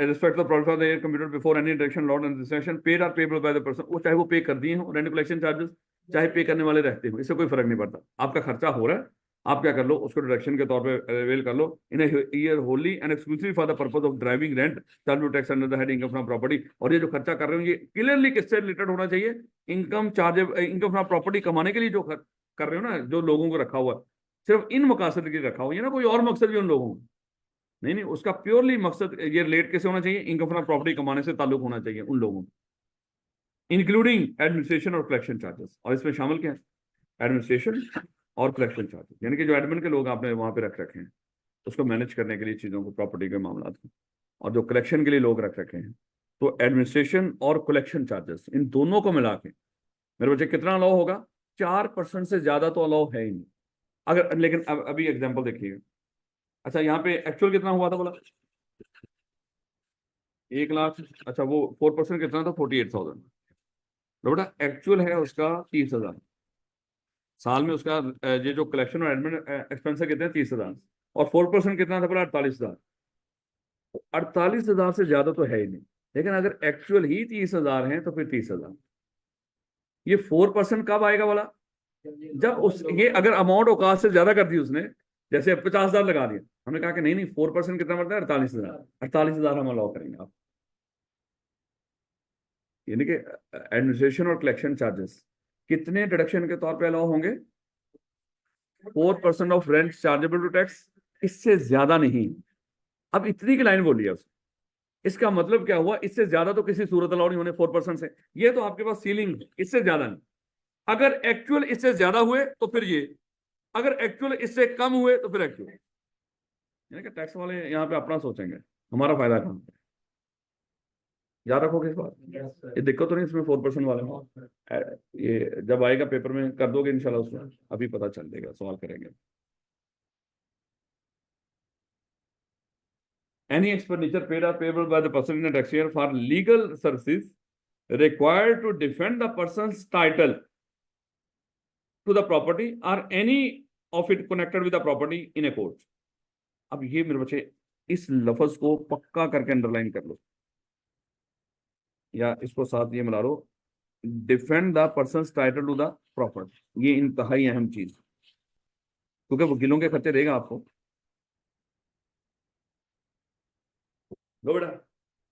Respect the profit of the year computer before any deduction lot and destruction paid or payable by the person. वो चाहे वो पे कर दिए हो रेंट कलेक्शन चार्जेस, चाहे पे करने वाले रहते हो, इससे कोई फर्क नहीं पड़ता। आपका खर्चा हो रहा है, आप क्या कर लो, उसको डिडक्शन के तौर पे अवेल कर लो in year wholly and exclusively for the purpose of deriving rent chargeable tax under the head income from property. और ये जो खर्चा कर रहे हो ये क्लियरली किससे रिलेटेड होना चाहिए? Income chargeable income from property कमाने के लिए जो कर रहे हो ना, जो लोगों को रखा हुआ है, सिर्फ इन मकासद के लिए रखा हुआ है ना, कोई और मकसद भी उन लोगों को नहीं। नहीं, उसका प्योरली मकसद ये रिलेट कैसे होना चाहिए? इनकम फ्रॉम प्रॉपर्टी कमाने से ताल्लुक होना चाहिए उन लोगों को, इंक्लूडिंग एडमिनिस्ट्रेशन और कलेक्शन चार्जेस। और इसमें शामिल क्या है? एडमिनिस्ट्रेशन और कलेक्शन चार्जेस, यानी कि जो एडमिन के लोग आपने वहां पे रख रखे हैं उसको मैनेज करने के लिए चीजों को, प्रॉपर्टी के मामला को, और जो कलेक्शन के लिए लोग रख रखे हैं, तो एडमिनिस्ट्रेशन और कलेक्शन चार्जेस इन दोनों को मिला के मेरे बच्चे कितना अलाउ होगा? 4% से ज्यादा तो अलाउ है ही नहीं। अगर लेकिन अभी एग्जाम्पल देखिए। अच्छा यहाँ पे एक्चुअल कितना हुआ था बोला? 1 लाख। अच्छा वो 4% कितना था? 48,000। तो बेटा एक्चुअल है उसका 30,000 साल में। उसका ये जो कलेक्शन और एडमिन एक्सपेंस कितने हैं? 30,000। और 4% कितना था बोला? 48,000। 48,000 से ज्यादा तो है ही नहीं। लेकिन अगर एक्चुअल ही 30,000 है तो फिर 30,000। ये 4% कब आएगा बोला? जब उस ये अगर अमाउंट औकात से ज्यादा कर दी उसने, जैसे 50,000 लगा दिया, हमने कहा कि नहीं नहीं 4% कितना बढ़ता है? 48,000। 48,000 हम अलाउ करेंगे आप। यानी कि एडमिनिस्ट्रेशन और कलेक्शन चार्जेस कितने डिडक्शन के तौर पे अलाउ होंगे? 4% of rent chargeable to tax, इससे ज्यादा नहीं। अब इतनी की लाइन बोली है उसने, इसका मतलब क्या हुआ? इससे ज्यादा तो किसी सूरत अलाउ नहीं होने 4% से। ये तो आपके पास सीलिंग, इससे ज्यादा नहीं। अगर एक्चुअल इससे ज्यादा हुए तो फिर ये, अगर एक्चुअल इससे कम हुए तो फिर एक्चुअल। यानी कि टैक्स वाले यहाँ पे अपना सोचेंगे, हमारा फायदा कहाँ? याद रखोगे इस बात। ये दिक्कत तो नहीं इसमें 4% वाले में। ये जब आएगा पेपर में कर दोगे इंशाल्लाह, उसमें अभी पता चल जाएगा, सवाल करेंगे। Any expenditure paid or payable by the person in the taxpayer for legal services required to defend the person's title to the property or any of it connected with the property in a court। अब ये मेरे बच्चे इस लफ्ज को पक्का करके अंडरलाइन कर लो, या इसको साथ ये मिला लो। Defend the person title to the property, ये इंतहाई अहम चीज, क्योंकि वकीलों के खर्चे देगा आपको। लो बेटा,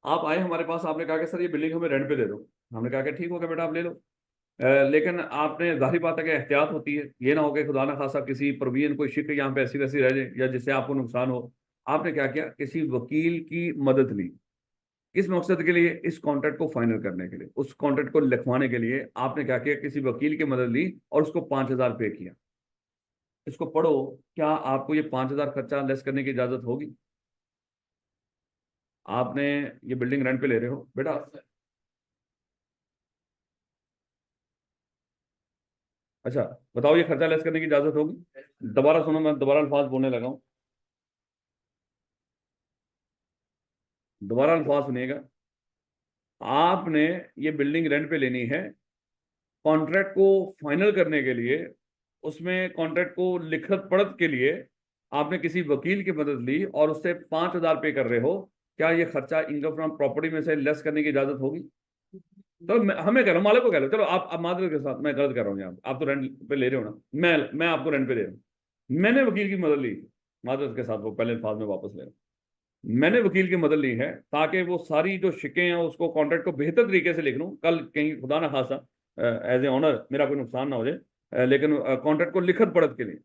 आप आए हमारे पास, आपने कहा कि सर ये बिल्डिंग हमें रेंट पे दे दो। हमने कहा कि ठीक हो गया बेटा, आप ले लो। लेकिन आपने, जाहिर बात है कि एहतियात होती है, ये ना हो कि खुदा ना खासा किसी प्रोविजन कोई शिक यहाँ पे ऐसी वैसी रह जाए या जिससे आपको नुकसान हो। आपने क्या किया, किसी वकील की मदद ली। किस मकसद के लिए? इस कॉन्ट्रैक्ट को फाइनल करने के लिए, उस कॉन्ट्रैक्ट को लिखवाने के लिए आपने क्या किया, किसी वकील की मदद ली और उसको 5,000 पे किया। इसको पढ़ो, क्या आपको ये 5,000 खर्चा लेस करने की इजाजत होगी? आपने ये बिल्डिंग रेंट पे ले रहे हो बेटा, अच्छा बताओ, ये खर्चा लेस करने की इजाजत होगी? दोबारा सुनो, मैं दोबारा अल्फाज बोलने लगा हूँ, दोबारा अल्फाज सुनिएगा। आपने ये बिल्डिंग रेंट पे लेनी है, कॉन्ट्रैक्ट को फाइनल करने के लिए, उसमें कॉन्ट्रैक्ट को लिखत पढ़त के लिए आपने किसी वकील की मदद ली और उससे 5,000 पे कर रहे हो। क्या ये खर्चा इनकम फ्रॉम प्रॉपर्टी में से लेस करने की इजाजत होगी? तो हमें कह रहा हूँ, मालिक को कह लो, चलो आप मादर के साथ, मैं गलत कर रहा हूँ यहाँ, आप तो रेंट पे ले रहे हो ना, मैं आपको रेंट पे दे रहा हूँ। मैंने वकील की मदद ली, मादर के साथ, वो पहले अल्फाज में वापस ले रहा हूँ। मैंने वकील की मदद ली है ताकि वो सारी जो शिकें हैं उसको कॉन्ट्रैक्ट को बेहतर तरीके से लिख लूँ, कल कहीं खुदा ना खासा एज ए ऑनर मेरा कोई नुकसान ना हो जाए। लेकिन कॉन्ट्रैक्ट को लिखत पढ़त के लिए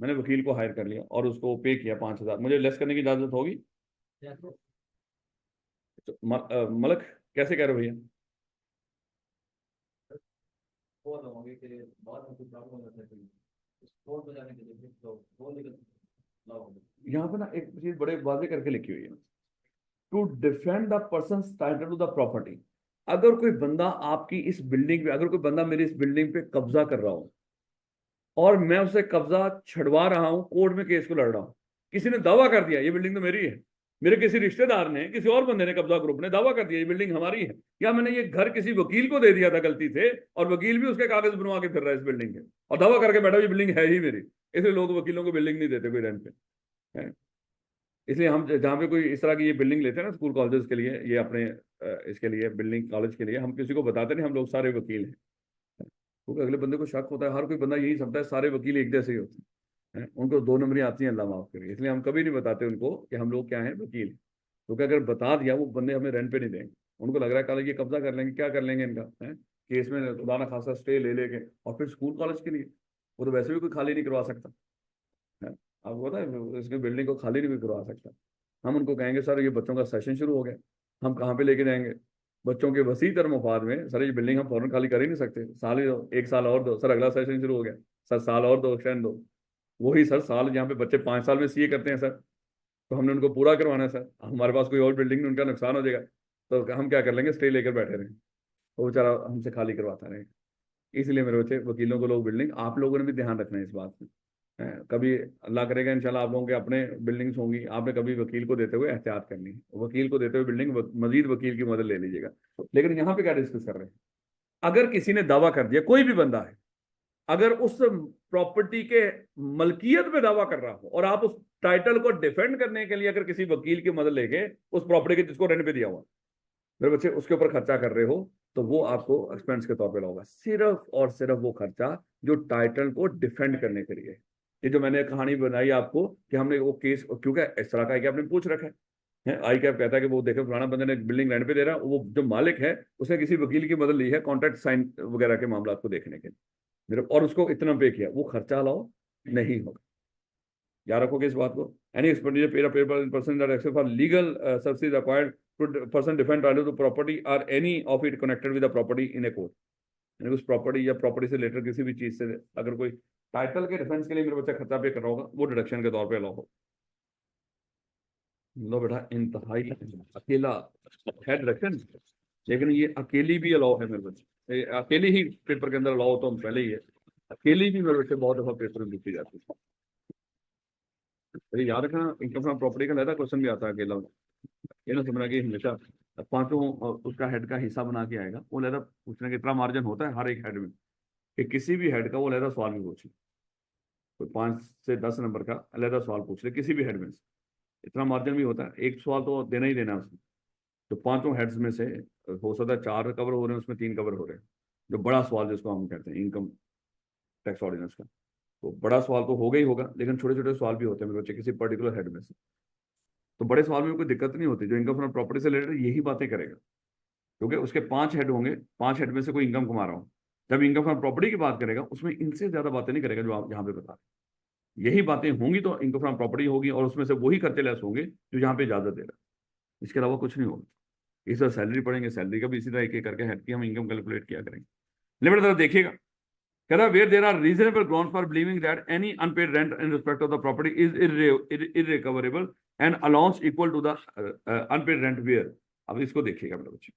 मैंने वकील को हायर कर लिया और उसको पे किया 5,000। मुझे लेस करने की इजाजत होगी? तो मलक, कैसे कह रहे हो भैया? यहाँ पे ना एक चीज बड़े वाजे करके लिखी हुई है, to defend the person title to the property. अगर कोई बंदा आपकी इस बिल्डिंग पे, अगर कोई बंदा मेरी इस बिल्डिंग पे कब्जा कर रहा हो और मैं उसे कब्जा छुड़वा रहा हूं, कोर्ट में केस को लड़ रहा हूं, किसी ने दावा कर दिया ये बिल्डिंग तो मेरी है, मेरे किसी रिश्तेदार ने, किसी और बंदे ने, कब्जा ग्रुप ने दावा कर दिया ये बिल्डिंग हमारी है, या मैंने ये घर किसी वकील को दे दिया था गलती से और वकील भी उसके कागज बनवा के फिर रहा है इस बिल्डिंग के और दावा करके बैठा ये बिल्डिंग है ही मेरी, इसलिए लोग वकीलों को बिल्डिंग नहीं देते कोई रेंट पे, है। इसलिए हम जहाँ पे कोई इस तरह की ये बिल्डिंग लेते हैं ना, स्कूल कॉलेजेस के लिए, ये अपने इसके लिए बिल्डिंग कॉलेज के लिए, हम किसी को बताते नहीं हम लोग सारे वकील हैं, क्योंकि अगले बंदे को शक होता है, हर कोई बंदा यही समझता है सारे वकील एक जैसे ही होते हैं, उनको दो नंबरी आती हैं, अल्लाह माफ करे, इसलिए हम कभी नहीं बताते उनको कि हम लोग क्या हैं, वकील। क्योंकि अगर बता दिया वो बंदे हमें रेंट पे नहीं देंगे, उनको लग रहा है कल ये कब्जा कर लेंगे, क्या कर लेंगे इनका, है केस में खुदा ना खासा स्टे ले लेंगे, और फिर स्कूल कॉलेज के लिए वो तो वैसे भी कोई खाली नहीं करवा सकता है, आपको पता है इसके बिल्डिंग को खाली नहीं कोई करवा सकता। हम उनको कहेंगे सर ये बच्चों का सेशन शुरू हो गया, हम कहाँ पे लेके जाएंगे? बच्चों के वसी तर मफाद में सर ये बिल्डिंग हम फौरन खाली कर ही नहीं सकते, साल ही दो, एक साल और दो सर, अगला सेशन शुरू हो गया, सर साल और दो, एक्सटेंड दो। वही सर साल जहाँ पे बच्चे 5 साल में सीए करते हैं सर, तो हमने उनको पूरा करवाना है सर, हमारे पास कोई और बिल्डिंग में उनका नुकसान हो जाएगा तो हम क्या कर लेंगे, स्टे लेकर बैठे रहें, वो बेचारा हमसे खाली करवाता रहेगा। इसलिए मेरे बच्चे, वकीलों को लोग बिल्डिंग, आप लोगों ने भी ध्यान रखना है इस बात में, कभी अल्लाह करेगा इंशाल्लाह आप लोगों के अपने बिल्डिंग्स होंगी, आपने कभी वकील को देते हुए एहतियात करनी है, वकील को देते हुए बिल्डिंग मजीद वकील की मदद ले लीजिएगा। लेकिन यहाँ पे क्या डिस्कस कर रहे हैं, अगर किसी ने दावा कर दिया, कोई भी बंदा है, अगर उस प्रॉपर्टी के मलकियत में दावा कर रहा हो और आप उस टाइटल को डिफेंड करने के लिए अगर किसी वकील की मदद लेके उस प्रॉपर्टी के जिसको रेंट पे दिया हुआ मेरे बच्चे उसके ऊपर खर्चा कर रहे हो, तो वो आपको एक्सपेंस के तौर पे होगा, सिर्फ और सिर्फ वो खर्चा जो टाइटल को डिफेंड करने के लिए। ये जो मैंने कहानी बनाई आपको कि हमने वो केस, क्योंकि इस तरह का है कि आपने पूछ रखा है आई कैप कहता है कि वो देखे फलाना बंदे ने बिल्डिंग रेंट पे दे रहा है, वो जो मालिक है उसने किसी वकील की मदद ली है कॉन्ट्रैक्ट साइन वगैरह के मामला को देखने के लिए मेरे, और उसको इतना पे किया, वो खर्चा अलाउ नहीं होगा। याद रखोगे इस बात को, any expenditure paid paper person that except for legal services required to person defend title to property or any of it connected with the property in a court, यानी उस प्रॉपर्टी या प्रॉपर्टी से रिलेटेड किसी भी चीज से अगर कोई टाइटल के डिफेंस के लिए मेरे बच्चा खर्चा पे कर रहा होगा, वो डिडक्शन के तौर पे अलाउ हो। लो बेटा, इंतहाई अकेला है डिडक्शन, लेकिन ये अकेली भी अलाउ है मेरे बच्चे, अकेली ही पेपर के अंदर अलाउ तो हम पहले ही है, अकेली भी मेरे बच्चे बहुत दफा पेपर में लिखी जाती है। अरे याद रखना, इनकम फ्रॉम प्रॉपर्टी का लहदा क्वेश्चन भी आता है अकेला, ये ना समझना कि हमेशा पांचों उसका हेड का हिस्सा बना के आएगा, वो लहदा पूछने का इतना मार्जिन होता है हर एक हेड में कि किसी भी हेड का वो लहदा सवाल भी पूछे, कोई 5 से 10 नंबर का अलहदा सवाल पूछ ले किसी भी हेड में से, इतना मार्जिन भी होता है, एक सवाल तो देना ही देना है उसमें। तो पांचों हेड्स में से हो सकता है 4 कवर हो रहे हैं, उसमें 3 कवर हो रहे हैं, जो बड़ा सवाल जिसको हम कहते हैं इनकम टैक्स ऑर्डिनेंस का, तो बड़ा सवाल तो होगा ही होगा, लेकिन छोटे छोटे सवाल भी होते हैं मेरे बच्चे किसी पर्टिकुलर हेड में से। तो बड़े सवाल में कोई दिक्कत नहीं होती, जो इनकम फ्रॉम प्रॉपर्टी से रिलेटेड यही बातें करेगा, क्योंकि उसके 5 हेड होंगे, 5 हेड में से कोई इनकम कमा रहा हो। जब इनकम फ्रॉम प्रॉपर्टी की बात करेगा उसमें इनसे ज्यादा बातें नहीं करेगा जो आप यहाँ पे बता रहे हैं। यही बातें होंगी तो इनकम फ्रॉम प्रॉपर्टी होगी, और उसमें से वही खर्चे लेस होंगे जो यहाँ पे इजाजत दे रहा है, इसके अलावा कुछ नहीं होगा। इस तरह सैलरी पढ़ेंगे, सैलरी का भी इसी तरह एक एक करके हेड की हम इनकम कैलकुलेट किया करेंगे। लिमिट तरह देखिएगा, कह रहा where there are reasonable ground for believing that any unpaid rent in respect of the property is irrecoverable and allowance equal to the unpaid rent where. अब इसको देखिएगा मेरे बच्चे,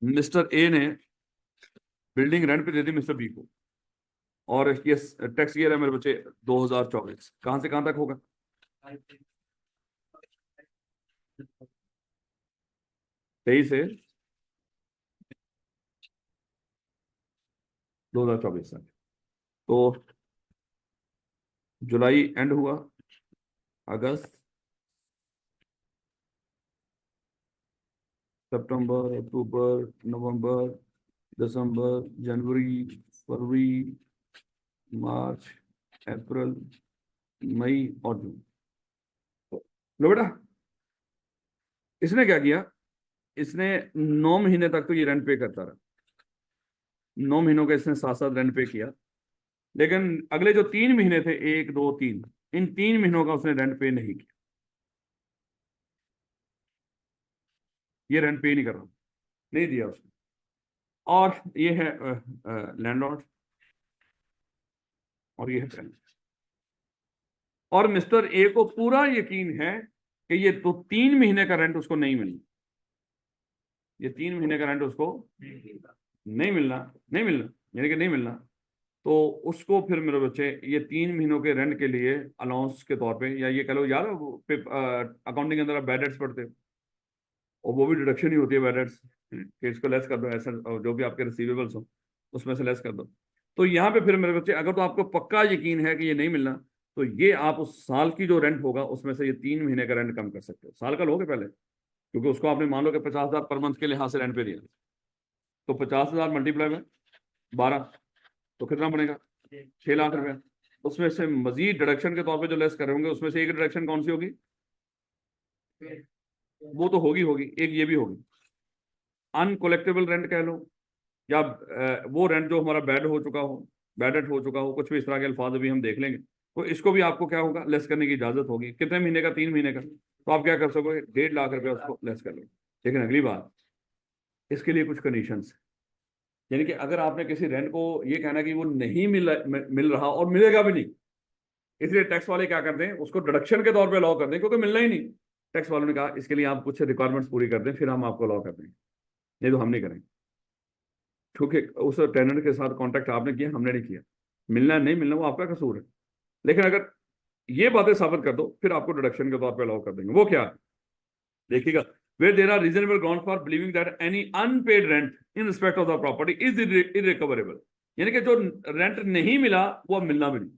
मिस्टर ए ने बिल्डिंग रेंट पे दे दी मिस्टर बी को, और ये टैक्स ईयर है मेरे बच्चे 2024, कहां से कहां तक होगा? 23 से 2024 तक। तो जुलाई एंड हुआ, अगस्त, सितंबर, अक्टूबर, नवंबर, दिसंबर, जनवरी, फरवरी, मार्च, अप्रैल, मई और जून। लो बेटा, इसने क्या किया, इसने 9 महीने तक तो ये रेंट पे करता रहा, 9 महीनों का इसने साथ साथ रेंट पे किया, लेकिन अगले जो 3 महीने थे, 1, 2, 3, इन 3 महीनों का उसने रेंट पे नहीं किया, ये रेंट पे ही नहीं कर रहा, नहीं दिया उसने। और ये है लैंडलॉर्ड, और ये है टेनेंट। और मिस्टर ए को पूरा यकीन है कि ये तो 3 महीने का रेंट उसको नहीं मिलना, ये 3 महीने का रेंट उसको नहीं मिलना, नहीं मिलना, यानी कि नहीं मिलना। तो उसको फिर मेरे बच्चे ये 3 महीनों के रेंट के लिए अलाउंस के तौर पे, या ये कह लो यार अकाउंटिंग के अंदर आप बैड डेट्स पढ़ते हो, और वो भी डिडक्शन ही होती है बैड डेट्स, कि इसको लेस कर दो, ऐसा जो भी आपके रिसीवेबल्स हो उसमें से लेस कर दो। तो यहाँ पे फिर मेरे बच्चे, अगर तो आपको पक्का यकीन है कि ये नहीं मिलना, तो ये आप उस साल की जो रेंट होगा उसमें से ये 3 महीने का रेंट कम कर सकते हो, साल का लोगे पहले, क्योंकि उसको आपने मान लो कि 50,000 पर मंथ के लिहाज से रेंट पे दिया, तो 50,000 मल्टीप्लाई में 12, तो कितना बनेगा? 6 लाख रुपए। उसमें से मजीद डिडक्शन के तौर पे जो लेस कर होंगे, उसमें से एक डिडक्शन कौन सी होगी? वो तो होगी होगी, एक ये भी होगी, अनकोलेक्टेबल रेंट कह लो, या वो रेंट जो हमारा बैड हो चुका हो, बैडेड हो चुका हो, कुछ भी इस तरह के अल्फाज अभी हम देख लेंगे, तो इसको भी आपको क्या होगा, लेस करने की इजाजत होगी। कितने महीने का? 3 महीने का। तो आप क्या कर सकोगे, 1.5 लाख रुपया उसको लेस कर लो। लेकिन अगली बात, इसके लिए कुछ कंडीशंस, यानी कि अगर आपने किसी रेंट को ये कहना कि वो नहीं मिल रहा और मिलेगा भी नहीं, इसलिए टैक्स वाले क्या करते हैं, उसको डिडक्शन के तौर पे लॉ कर दें, क्योंकि मिलना ही नहीं। टैक्स वालों ने कहा इसके लिए आप कुछ रिक्वायरमेंट्स पूरी कर दें, फिर हम आपको लॉ कर देंगे, नहीं तो हम नहीं करेंगे, क्योंकि उस टेनेंट के साथ कॉन्ट्रैक्ट आपने किया, हमने नहीं किया। मिलना नहीं मिलना वो आपका कसूर है, लेकिन अगर ये बातें साबित कर दो, फिर आपको डिडक्शन के तौर पे लॉ कर देंगे। वो क्या देखिएगा, where there are reasonable grounds for believing that any unpaid rent in respect of the property is irrecoverable, यानी कि जो रेंट नहीं मिला वो अब मिलना भी नहीं।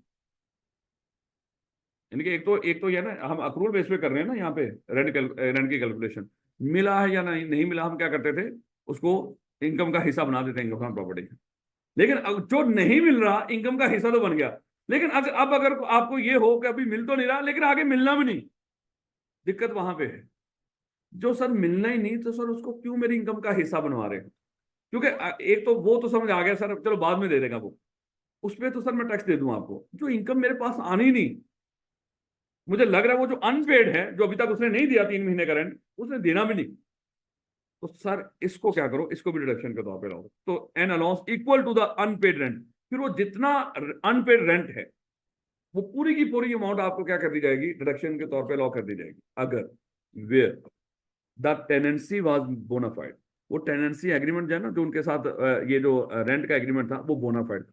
यानी कि एक तो ये ना, हम अक्रूवल बेस पे कर रहे हैं ना यहाँ पे, रेंट की कैलकुलेशन, मिला है या नहीं नहीं मिला, हम क्या करते थे, उसको इनकम का हिस्सा बना देते हैं इनकम प्रॉपर्टी का। लेकिन जो नहीं मिल रहा, इनकम का हिस्सा तो बन गया, लेकिन अब अगर आपको ये हो कि अभी मिल तो नहीं रहा, लेकिन आगे मिलना भी नहीं, दिक्कत वहां पे है। जो सर मिलना ही नहीं, तो सर उसको क्यों मेरी इनकम का हिस्सा बनवा रहे हैं? क्योंकि एक तो वो तो समझ आ गया सर, चलो बाद में दे देगा वो, उस पर तो सर मैं टैक्स दे दूं आपको, जो इनकम मेरे पास आनी ही नहीं, मुझे लग रहा है वो जो अनपेड है, जो अभी तक उसने नहीं दिया 3 महीने का रेंट, उसने देना भी नहीं, तो सर इसको क्या करो, इसको भी डिडक्शन के तौर पे लाओ, तो an allowance equal to the unpaid rent. फिर वो जितना अनपेड रेंट है, वो पूरी की पूरी अमाउंट आपको क्या कर दी जाएगी, डिडक्शन के तौर पे लॉ कर दी जाएगी, अगर where the tenancy was bona fide. वो टेनेंसी एग्रीमेंट जो है ना, जो उनके साथ ये जो रेंट का एग्रीमेंट था, वो बोनाफाइड था,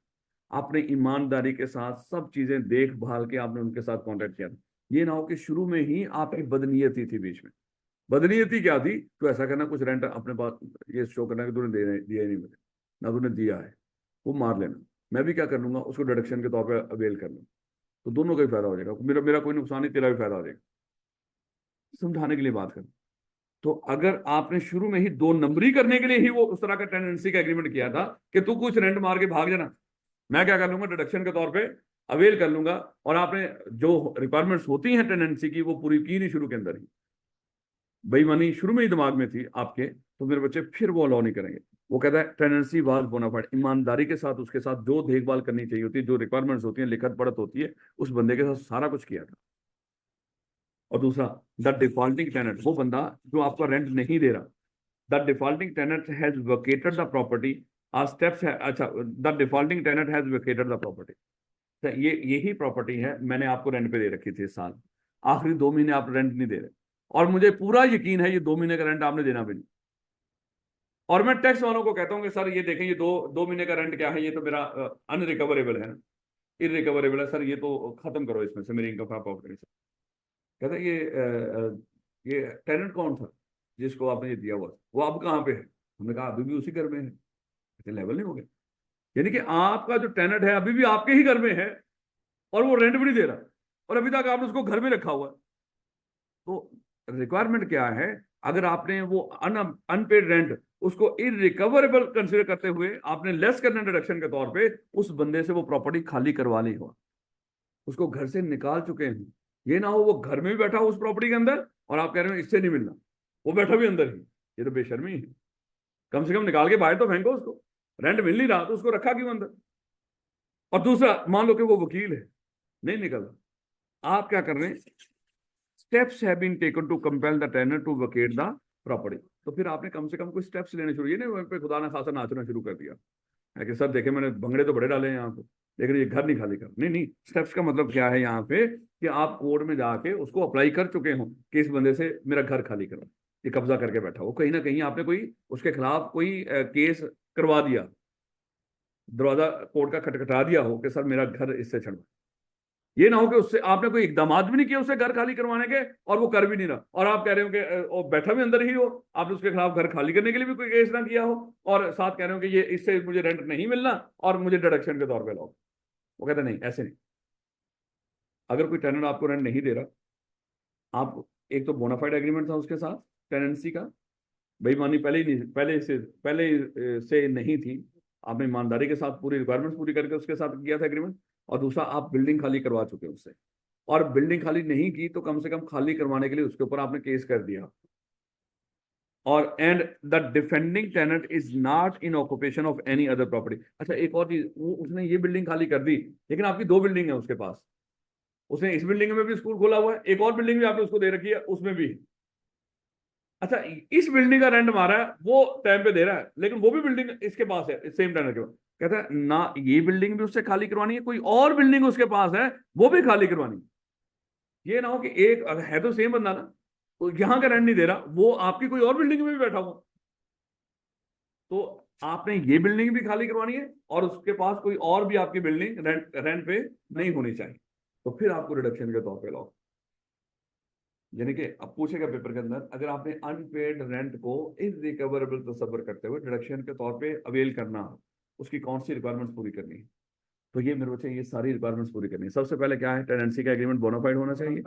आपने ईमानदारी के साथ सब चीजें देख भाल के आपने उनके साथ कॉन्टेक्ट किया था। ये ना हो कि शुरू में ही आपकी बदनीयती थी बीच में। बदनीयती क्या थी, तो ऐसा करना, कुछ रेंट अपने पास ये शो करना कि तूने दिया ही नहीं मुझे, ना तूने दिया है, वो मार लेना, मैं भी क्या कर लूंगा, उसको डिडक्शन के तौर पर अवेल कर लूंगा, तो दोनों का ही फायदा हो जाएगा, मेरा मेरा कोई नुकसान नहीं, तेरा भी फायदा हो जाएगा। समझाने के लिए बात कर, तो अगर आपने शुरू में ही 2 नंबरी करने के लिए ही वो उस तरह का टेनेंसी का एग्रीमेंट किया था कि तू कुछ रेंट मार के भाग जाना, मैं क्या कर लूंगा डिडक्शन के तौर पे अवेल कर लूंगा, और आपने जो रिक्वायरमेंट्स होती हैं टेनेंसी की वो पूरी की नहीं शुरू के अंदर ही, बेईमानी शुरू में ही दिमाग में थी आपके, तो मेरे बच्चे फिर वो अलाउ नहीं करेंगे। वो कहता है टेनेंसी वाज बोनाफाइड, ईमानदारी के साथ उसके साथ जो देखभाल करनी चाहिए होती है, जो रिक्वायरमेंट्स होती है, लिखत पढ़त होती है, उस बंदे के साथ सारा कुछ किया था। और दूसरा, द डिफॉल्टिंग टेनेंट, वो बंदा जो आपका रेंट नहीं दे रहा, the defaulting tenant has vacated the property, steps है, अच्छा, the defaulting tenant has vacated the property, ये यही प्रॉपर्टी है मैंने आपको रेंट पे दे रखी थी इस साल, आखिरी 2 महीने आप रेंट नहीं दे रहे, और मुझे पूरा यकीन है ये 2 महीने का रेंट आपने देना भी नहीं, और मैं टैक्स वालों को कहता हूँ कि सर ये देखें, ये दो दो महीने का रेंट क्या है, ये तो मेरा अनरिकवरेबल है ना, इरिकवरेबल है सर, ये तो खत्म करो इसमें से मेरी इनकम प्रॉपर्टी से। कहता है ये टेनेंट कौन था जिसको आपने ये दिया हुआ, वो अब कहाँ पे है? हमने कहा अभी भी उसी घर में है। कहते लेवल नहीं हो गया, यानी कि आपका जो टेनेंट है अभी भी आपके ही घर में है, और वो रेंट भी नहीं दे रहा, और अभी तक आपने उसको घर में रखा हुआ है। तो रिक्वायरमेंट क्या है, अगर आपने वो अनपेड रेंट उसको इरिकवरेबल कंसिडर करते हुए आपने लेस करना डिडक्शन के तौर पे, उस बंदे से वो प्रॉपर्टी खाली करवा ली हो, उसको घर से निकाल चुके हैं। ये ना हो वो घर में भी बैठा हो उस प्रॉपर्टी के अंदर, और आप कह रहे हो इससे नहीं मिलना, वो बैठा भी अंदर ही, ये तो बेशर्मी है। कम से कम निकाल के बाहर तो फेंको उसको, रेंट मिल नहीं रहा तो उसको रखा क्यों अंदर? और दूसरा, मान लो कि वो वकील है, नहीं निकल रहा, आप क्या कर रहे हैं, steps have been taken to compel the tenant to vacate the property, तो फिर आपने कम से कम कोई स्टेप्स लेने शुरू, ये नहीं वहीं पे खुदा ना खासा नाचना शुरू कर दिया है कि सर देखे मैंने भंगड़े तो बड़े डाले हैं यहाँ पे, लेकिन ये घर नहीं खाली कर, नहीं नहीं, स्टेप्स का मतलब क्या है यहाँ पे कि आप कोर्ट में जाके उसको अप्लाई कर चुके हो कि इस बंदे से मेरा घर खाली करो, ये कब्जा करके बैठा हो, कहीं ना कहीं आपने कोई उसके खिलाफ कोई केस करवा दिया, दरवाजा कोर्ट का खटखटा दिया हो कि सर मेरा घर इससे छड़वा। ये ना हो कि उससे आपने कोई इकदाम भी नहीं किया उससे घर खाली करवाने के, और वो कर भी नहीं रहा, और आप कह रहे हो कि वो बैठा भी अंदर ही हो, आपने उसके खिलाफ घर खाली करने के लिए भी कोई केस ना किया हो, और साथ कह रहे हो कि ये इससे मुझे रेंट नहीं मिलना और मुझे डिडक्शन के तौर पे लाओ। वो कहते नहीं, ऐसे नहीं। अगर कोई टेनेंट आपको रेंट नहीं दे रहा, आप, एक तो बोनाफाइड एग्रीमेंट था उसके साथ टेनेंसी का, बेईमानी पहले से नहीं थी, आपने ईमानदारी के साथ पूरी रिक्वायरमेंट्स पूरी करके उसके साथ किया था एग्रीमेंट, और दूसरा आप बिल्डिंग खाली करवा चुके उससे, और बिल्डिंग खाली नहीं की तो कम से कम खाली करवाने के लिए उसके ऊपर आपने केस कर दिया, और and the defending tenant is not in occupation of any other property. अच्छा, एक और चीज, वो उसने ये बिल्डिंग खाली कर दी, लेकिन आपकी 2 बिल्डिंग है उसके पास, उसने इस बिल्डिंग में भी स्कूल खोला हुआ है, एक और बिल्डिंग भी आपने उसको दे रखी है उसमें भी, अच्छा, इस बिल्डिंग का रेंट मारा है वो टाइम पे दे रहा है, लेकिन वो भी बिल्डिंग इसके पास है सेम टेनर के पास, कहता है ना ये बिल्डिंग भी उससे खाली करवानी है, कोई और बिल्डिंग उसके पास है वो भी खाली करवानी है। ये ना हो कि एक है तो सेम बंदा ना, तो यहाँ का रेंट नहीं दे रहा, वो आपकी कोई और बिल्डिंग में भी बैठा हुआ, तो आपने ये बिल्डिंग भी खाली करवानी है, और उसके पास कोई और भी आपकी बिल्डिंग रेंट पे नहीं होनी चाहिए, तो फिर आपको रिडक्शन के तौर पे लाओ। यानी कि अब पूछेगा पेपर के अंदर, अगर आपने अनपेड रेंट को इनरिकवरेबल तस्वर करते हुए डिडक्शन के तौर पे अवेल करना, उसकी कौन सी रिक्वायरमेंट्स पूरी करनी है, तो ये मेरे बच्चे ये सारी रिक्वायरमेंट्स पूरी करनी है। सबसे पहले क्या है, टेनेंसी का एग्रीमेंट बोनाफाइड होना चाहिए,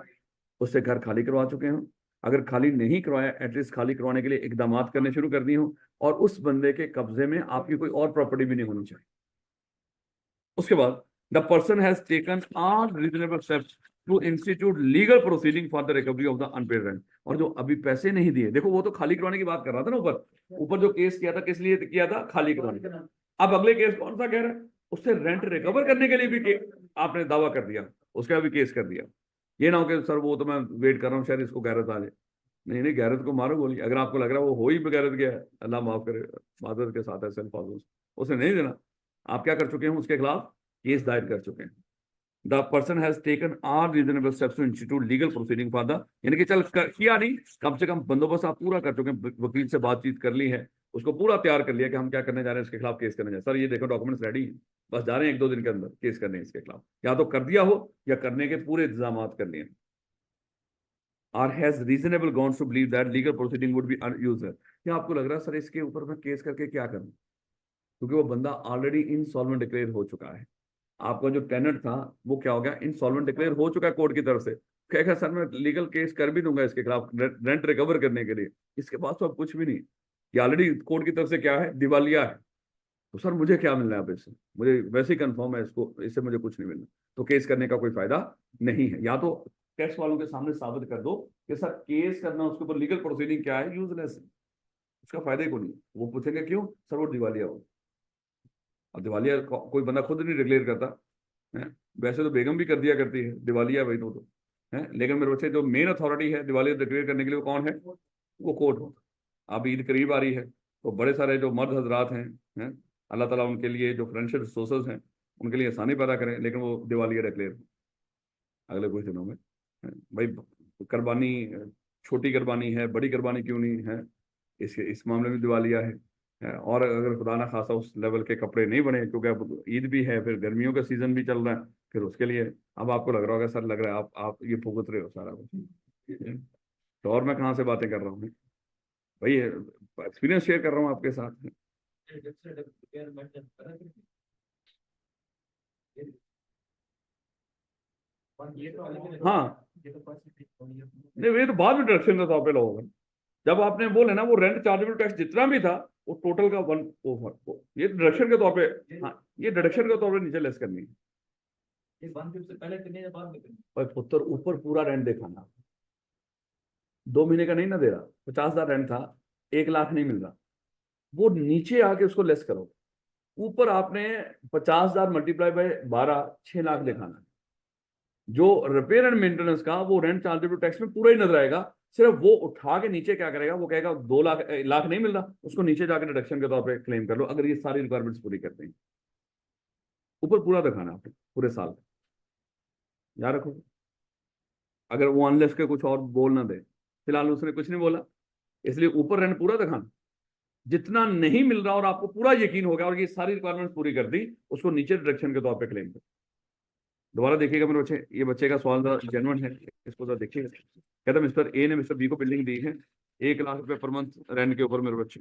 उससे घर खाली करवा चुके हो, अगर खाली नहीं करवाया एटलीस्ट खाली करवाने के लिए इकदाम करने शुरू कर दिए हो, और उस बंदे के कब्जे में आपकी कोई और प्रॉपर्टी भी नहीं होनी चाहिए। उसके बाद the person has taken all reasonable steps to institute legal proceeding for the recovery of the unpaid rent, और जो अभी पैसे नहीं दिए, देखो वो तो खाली करवाने की बात कर रहा था ना, ऊपर ऊपर जो केस किया था किस लिए किया था, खाली करवाने। अब अगले केस कौन सा कह रहा है, उससे रेंट रिकवर करने के लिए भी आपने दावा कर दिया, उसका भी केस कर दिया। ये ना हो कि सर वो तो मैं वेट कर रहा हूँ शायद इसको गैरत आ जाए, नहीं नहीं, गैरत को मारो गोली, अगर आपको लग रहा है वो हो ही बेगैरत गया है, अल्लाह माफ करे, मादर के साथ है सेल्फ, उसे नहीं देना, आप क्या कर चुके हैं उसके खिलाफ केस दायर कर चुके हैं। The person has taken all reasonable steps to institute legal proceeding for the, यानी कि चल किया नहीं, कम से कम बंदोबस्त आप पूरा कर चुके हैं, वकील से बातचीत कर ली है, उसको पूरा तैयार कर लिया कि हम क्या करने जा रहे हैं, इसके खिलाफ केस करने जा रहे हैं, सर ये देखो डॉक्यूमेंट्स रेडी हैं, बस जा रहे हैं 1-2 दिन के अंदर केस करने हैं इसके खिलाफ, या तो कर दिया हो या करने के पूरे इंतजाम कर लिए, और has reasonable grounds to believe that legal proceeding would be useless. क्या आपको लग रहा है सर इसके ऊपर मैं केस करके क्या करूं, क्योंकि वो बंदा ऑलरेडी इंसॉल्वेंट डिक्लेयर हो चुका है, आपका जो टेनेंट था वो क्या हो गया, इंसॉल्वेंट डिक्लेयर हो चुका है कोर्ट की तरफ से, कहेगा सर मैं लीगल केस कर भी दूंगा इसके खिलाफ रेंट रिकवर करने के लिए, इसके पास तो अब कुछ भी नहीं, ये ऑलरेडी कोर्ट की तरफ से क्या है, दिवालिया है। तो सर मुझे क्या मिलना है अब इससे, मुझे वैसे ही कंफर्म है इसको, इससे मुझे कुछ नहीं मिलना, तो केस करने का कोई फायदा नहीं है। या तो टैक्स वालों के सामने साबित कर दो कि सर केस करना, उसके ऊपर लीगल प्रोसीडिंग क्या है, यूजलेस है, उसका फायदा ही कोई नहीं। वो पूछेंगे क्यों सर, वो दिवालिया हो। अब दिवालिया कोई बंदा खुद नहीं डिक्लेयर करता है, वैसे तो बेगम भी कर दिया करती है दिवालिया भाई तो है, लेकिन मेरे बच्चे जो मेन अथॉरिटी है दिवालिया डिक्लेयर करने के लिए वो कौन है, वो कोर्ट हो। अब ईद करीब आ रही है, तो बड़े सारे जो मर्द हजरात हैं, अल्लाह ताला उनके लिए जो फाइनेंशियल रिसोर्सेज हैं उनके लिए आसानी पैदा करें, लेकिन वो दिवालिया डिक्लेयर अगले कुछ दिनों में भाई। कुर्बानी छोटी कुर्बानी है, बड़ी कुर्बानी क्यों नहीं है, इस मामले में दिवालिया है। और अगर खुदा ना खासा उस लेवल के कपड़े नहीं बने, क्योंकि अब ईद भी है, फिर गर्मियों का सीजन भी चल रहा है, फिर उसके लिए अब आपको लग रहा होगा सर, लग रहा है आप ये भुगत रहे हो सारा कुछ। तो और मैं कहाँ से बातें कर रहा हूँ भाई, एक्सपीरियंस शेयर कर रहा हूँ आपके साथ। हाँ नहीं, ये तो बाद में डिडक्शन के तौर पे लोगे, जब आपने बोले ना वो रेंट चार्जेबल टैक्स जितना भी था वो टोटल का वन ओवर, ये डिडक्शन के तौर पे, हाँ ये डिडक्शन के तौर पे नीचे लेस करनी है। ये 1 से पहले करनी है, बाद में करनी है। और पुत्र ऊपर पूरा रेंट दिखाना, 2 महीने का नहीं ना दे रहा, 50,000 रेंट था, 1 लाख नहीं मिल रहा, वो नीचे आके उसको लेस करो। ऊपर आपने 50,000 मल्टीप्लाई बाय 12, 6 लाख दिखाना। जो रिपेयर एंड मेंटेनेंस का वो रेंट चार्जेबल टैक्स में पूरा ही नजर आएगा, सिर्फ वो उठा के नीचे क्या करेगा, वो कहेगा 2 लाख, लाख नहीं मिल रहा, उसको नीचे जाकर डिडक्शन के तौर पे क्लेम कर लो, अगर ये सारी रिक्वायरमेंट्स पूरी करते हैं। ऊपर पूरा दिखाना आपने पूरे साल, याद रखो। अगर वो अनलेस के कुछ और बोल ना दे, फिलहाल उसने कुछ नहीं बोला, इसलिए ऊपर रेंट पूरा दिखाना, जितना नहीं मिल रहा और आपको पूरा यकीन हो गया और ये सारी रिक्वायरमेंट्स पूरी कर दी, उसको नीचे डिडक्शन के तौर पे क्लेम कर। दोबारा देखिएगा मेरे बच्चे, ये बच्चे का सवाल जेन्युइन है, इसको जरा देखिएगा। कहता मिस्टर ए ने मिस्टर बी को बिल्डिंग दी है 1 लाख रुपए पर मंथ रेंट के ऊपर मेरे बच्चे,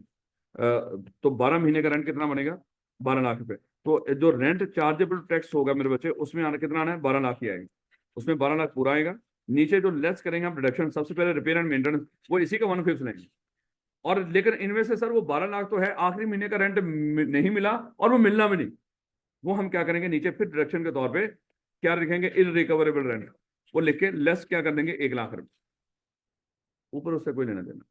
तो 12 महीने का रेंट कितना बनेगा, 12 लाख रुपए। तो जो रेंट चार्जेबल टैक्स होगा मेरे बच्चे, उसमें आना कितना आना है, 12 लाख ही आएगा, उसमें 12 लाख पूरा आएगा। नीचे जो लेस करेंगे हम डिडक्शन, सबसे पहले रिपेयर एंड मेंटेनेंस, वो इसी का 1/5 लेंगे। और लेकिन इनमें से सर वो 12 लाख तो है, आखिरी महीने का रेंट नहीं मिला और वो मिलना भी नहीं, वो हम क्या करेंगे, नीचे फिर डिडक्शन के तौर पे क्या लिखेंगे, इनरिकवरेबल रेंट, वो लिख के लेस क्या कर देंगे, 1 लाख रुपए, ऊपर उससे कोई लेना देना।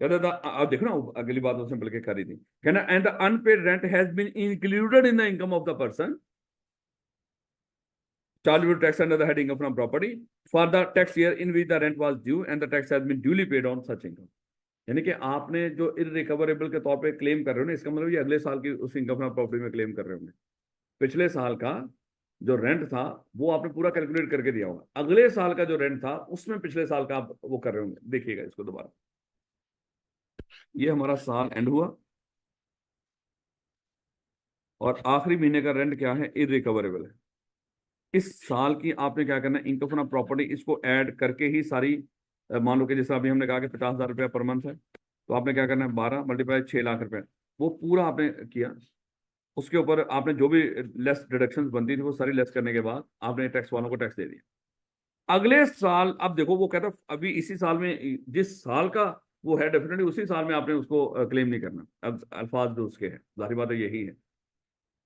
कहता था आप देखो ना, अगली बात उसने बल्कि करी थी, कहना and the unpaid rent has been included in the income of the person chargeable tax under the head income from property for the tax year in which the rent was due and the tax has been duly paid on such income। यानी कि आपने जो इनरिकवरेबल के तौर पे क्लेम कर रहे हो ना, इसका मतलब ये अगले साल की उस इनकम फ्रॉम प्रॉपर्टी में क्लेम कर रहे होंगे। पिछले साल का जो रेंट था वो आपने पूरा कैलकुलेट करके दिया होगा, अगले साल का जो रेंट था उसमें पिछले साल का आप वो कर रहे होंगे। देखिएगा इसको दोबारा, ये हमारा साल एंड हुआ और आखिरी महीने का रेंट क्या है, इनरिकवरेबल है। इस साल की आपने क्या करना है, इनकम फ्रॉम प्रॉपर्टी इसको ऐड करके ही सारी, मान लो कि जैसे अभी हमने कहा कि 50,000 रुपया पर मंथ है, तो आपने क्या करना है, 12 मल्टीप्लाई 6 लाख रुपए, वो पूरा आपने किया। उसके ऊपर आपने जो भी लेस डिडक्शंस बनती थी वो सारी लेस करने के बाद आपने टैक्स वालों को टैक्स दे दिया। अगले साल अब देखो, वो कहता अभी इसी साल में जिस साल का वो है, डेफिनेटली उसी साल में आपने उसको क्लेम नहीं करना। अब अल्फाज जो उसके हैं, जाहिर बात है यही है,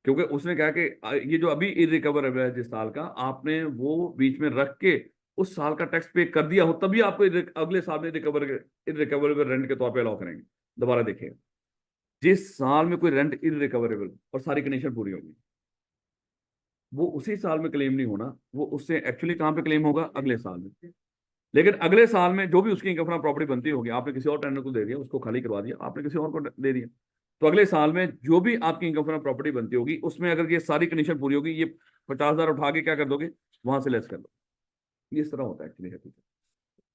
क्योंकि उसने कहा कि ये जो अभी इरिकवरेबल है जिस साल का, आपने वो बीच में रख के उस साल का टैक्स पे कर दिया हो, तभी आपको अगले साल में इरिकवरेबल रेंट के तौर पे अलाउ करेंगे। दोबारा देखिए, जिस साल में कोई रेंट इरिकवरेबल और सारी कंडीशन पूरी होगी, वो उसी साल में क्लेम नहीं होना, वो उससे एक्चुअली कहाँ पे क्लेम होगा, अगले साल में। लेकिन अगले साल में जो भी उसकी इनकम फ्रॉम प्रॉपर्टी बनती होगी, आपने किसी और टेंडर को दे दिया, उसको खाली करवा दिया, आपने किसी और को दे दिया, तो अगले साल में जो भी आपकी इनकम फ्रॉम प्रॉपर्टी बनती होगी उसमें अगर ये सारी कंडीशन पूरी होगी, ये 50,000 उठा के क्या कर दोगे, वहां से लेस कर दो। ये इस तरह होता है एक्चुअली,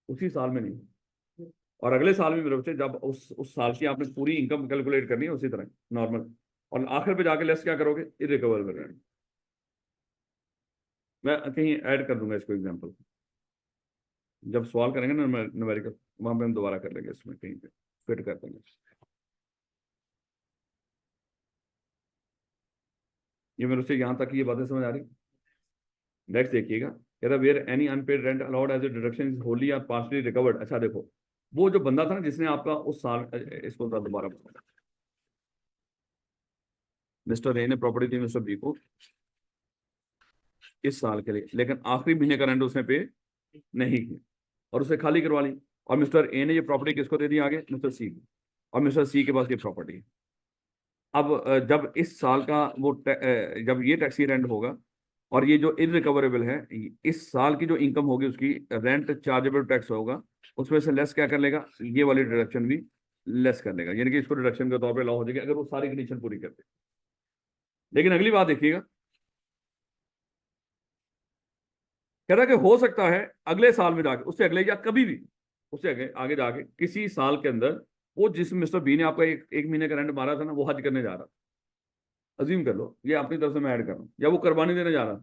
उसी साल में नहीं। और अगले साल में मेरे बच्चे जब उस साल की आपने पूरी इनकम कैलकुलेट करनी है उसी तरह नॉर्मल, और आखिर पे जाके लेस क्या करोगे, इरिकवरेबल रेंट। मैं कहीं ऐड कर दूंगा इसको एग्जाम्पल, जब सवाल करेंगे ना न्यूमेरिकल, वहां पे हम दोबारा कर लेंगे, इसमें कहीं पे फिट कर देंगे। ये मेरे से यहाँ तक की ये बातें समझ आ रही? नेक्स्ट देखिएगा, कह रहा where any unpaid rent allowed as a deduction is wholly और पार्शली रिकवर्ड। अच्छा देखो, वो जो बंदा था ना जिसने आपका उस साल, इसको दोबारा मिस्टर ए ने प्रॉपर्टी दी मिस्टर बी को इस साल के लिए, लेकिन आखिरी महीने का रेंट उसने पे नहीं किया और उसे खाली करवा ली, और मिस्टर ए ने ये प्रॉपर्टी किसको दे दी आगे? मिस्टर सी को, और मिस्टर सी के पास ये प्रॉपर्टी है। अब जब इस साल का वो जब ये टैक्सी रेंट होगा और ये जो इनरिकवरेबल है, इस साल की जो इनकम होगी उसकी रेंट चार्जेबल टैक्स होगा, उसमें से लेस क्या कर लेगा? ये वाली डिडक्शन भी लेस कर लेगा, यानी कि इसको डिडक्शन के तौर पे लॉ हो जाएगी अगर वो सारी कंडीशन पूरी करते। लेकिन अगली बात देखिएगा, कह रहा कि हो सकता है अगले साल में जाके, उससे अगले या कभी भी उससे आगे जाके किसी साल के अंदर वो जिस मिस्टर बी ने आपका एक महीने का रेंट मारा था ना, वो हज करने जा रहा, अजीम कर लो, ये अपनी तरफ से मैं ऐड कर रहा हूँ, या वो कुर्बानी देने जा रहा,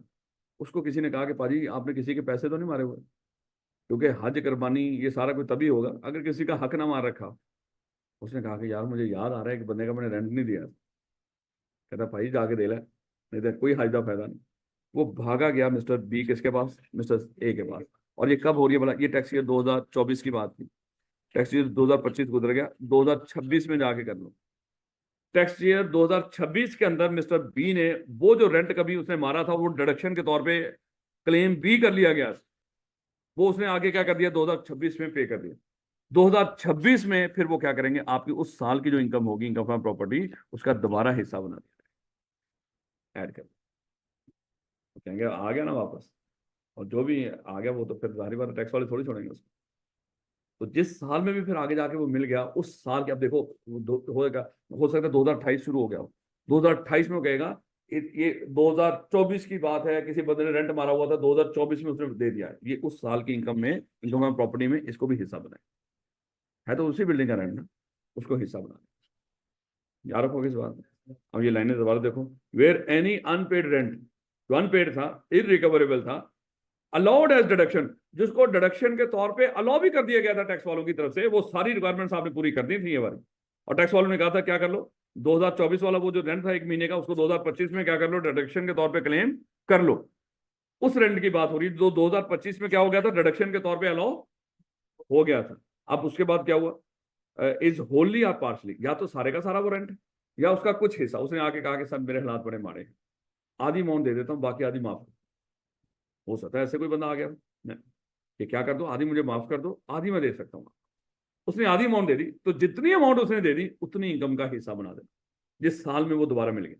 उसको किसी ने कहा कि पाजी आपने किसी के पैसे तो नहीं मारे हुए, क्योंकि हज कुर्बानी ये सारा कुछ तभी होगा अगर किसी का हक ना मार रखा। उसने कहा कि यार मुझे याद आ रहा है कि बंदे का मैंने रेंट नहीं दिया। कहता भाई जाके दे ले, नहीं तो कोई हज का फायदा नहीं। वो भागा गया मिस्टर बी किसके पास? मिस्टर ए के पास। और ये कब हो रही है भला? ये टैक्स ईयर 2024 की बात थी, टैक्स ईयर 2025 गुजर गया, 2026 में जाके कर लो। टैक्स ईयर 2026 के अंदर मिस्टर बी ने वो जो रेंट कभी उसने मारा था वो डिडक्शन के तौर पे क्लेम भी कर लिया गया, वो उसने आगे क्या कर दिया? 2026 में पे कर दिया। 2026 में फिर वो क्या करेंगे? आपकी उस साल की जो इनकम होगी, इनकम फ्रॉम प्रॉपर्टी, उसका दोबारा हिस्सा बना दिया, ऐड कर, तो कहेंगे आ गया ना वापस, और जो भी आ गया वो तो फिर जाहिर बात टैक्स वाले थोड़ी छोड़ेंगे उसको। तो जिस साल में भी फिर आगे जाके वो मिल गया, उस साल के, अब देखो होएगा, हो सकता है 2028 शुरू हो गया हो, 2028 में वो कहेगा ये 2024 की बात है, किसी बंदे ने रेंट मारा हुआ था 2024 में उसने दे दिया है, ये उस साल की इनकम में, इनकम ऑफ प्रॉपर्टी में इसको भी हिस्सा बनाए, है तो उसी बिल्डिंग का रेंट ना, उसको हिस्सा बना, याद रखोगे इस बात में। अब ये लाइनें दोबारा देखो, वेयर एनी अनपेड रेंट, जो अनपेड था, इरिकवरेबल था, अलाउड एज डिडक्शन, जिसको डिडक्शन के तौर पे अलाउ भी कर दिया गया था टैक्स वालों की तरफ से, वो सारी रिक्वायरमेंट्स आपने पूरी कर दी थी ये बार, और टैक्स वालों ने कहा था क्या कर लो, 2024 वाला वो जो रेंट था एक महीने का, उसको 2025 में क्या कर लो? डिडक्शन के तौर पे क्लेम कर लो। उस रेंट की बात हो रही है जो 2025 में क्या हो गया था? डिडक्शन के तौर पे अलाउ हो गया था। अब उसके बाद क्या हुआ? इज होली और पार्शली, या तो सारे का सारा वो रेंट या उसका कुछ हिस्सा, उसने आके कहा कि सर मेरे हालात बड़े माड़े हैं, आधी अमाउंट दे देता हूँ, बाकी आधी माफ। हो सकता है ऐसे कोई बंदा आ गया नहीं, कि क्या कर दो, आधी मुझे माफ कर दो, आधी मैं दे सकता हूँ। उसने आधी अमाउंट दे दी, तो जितनी अमाउंट उसने दे दी उतनी इनकम का हिस्सा बना देना जिस साल में वो दोबारा मिल गया,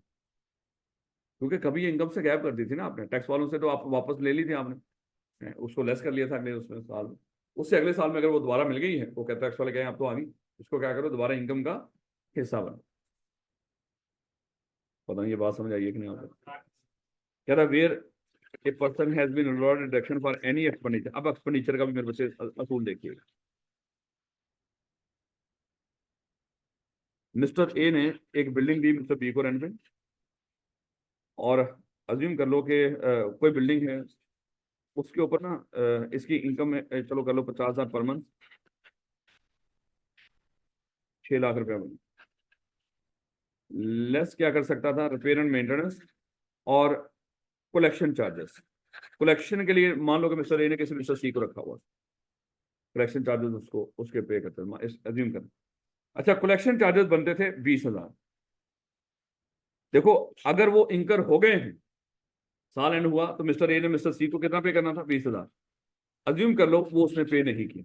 क्योंकि कभी ये इनकम से गैप कर दी थी ना आपने, टैक्स वालों से तो आप वापस ले ली थी आपने, उसको लेस कर लिया था अगले उसमें साल में, उससे अगले साल में अगर वो दोबारा मिल गई है, वो कहता है टैक्स वाले कहें आप तो आ गई, इसको क्या करो दोबारा इनकम का हिस्सा बना। पता नहीं ये बात समझ आई है कि नहीं आपको? कह रहा where a person has been allotted deduction for any expenditure. अब एक्सपेंडिचर का भी मेरे बच्चे असूल देखिएगा। मिस्टर ए ने एक बिल्डिंग दी मिस्टर बी को रेंट पे, और अज्यूम कर लो कि कोई बिल्डिंग है, उसके ऊपर ना इसकी इनकम है, चलो कर लो 50,000 पर मंथ, 6 लाख रुपया बनी, लेस क्या कर सकता था? रिपेयर एंड मेंटेनेंस और कलेक्शन चार्जेस। कलेक्शन के लिए मान लो कि मिस्टर ए ने किसी मिस्टर सी को रखा हुआ, कलेक्शन चार्जेस उसको उसके पे करते अज्यूम कर। अच्छा, कलेक्शन चार्जेस बनते थे 20,000। देखो अगर वो इंकर हो गए हैं, साल एंड हुआ, तो मिस्टर ए ने मिस्टर सी को कितना पे करना था? 20,000। अज्यूम कर लो वो उसने पे नहीं किया,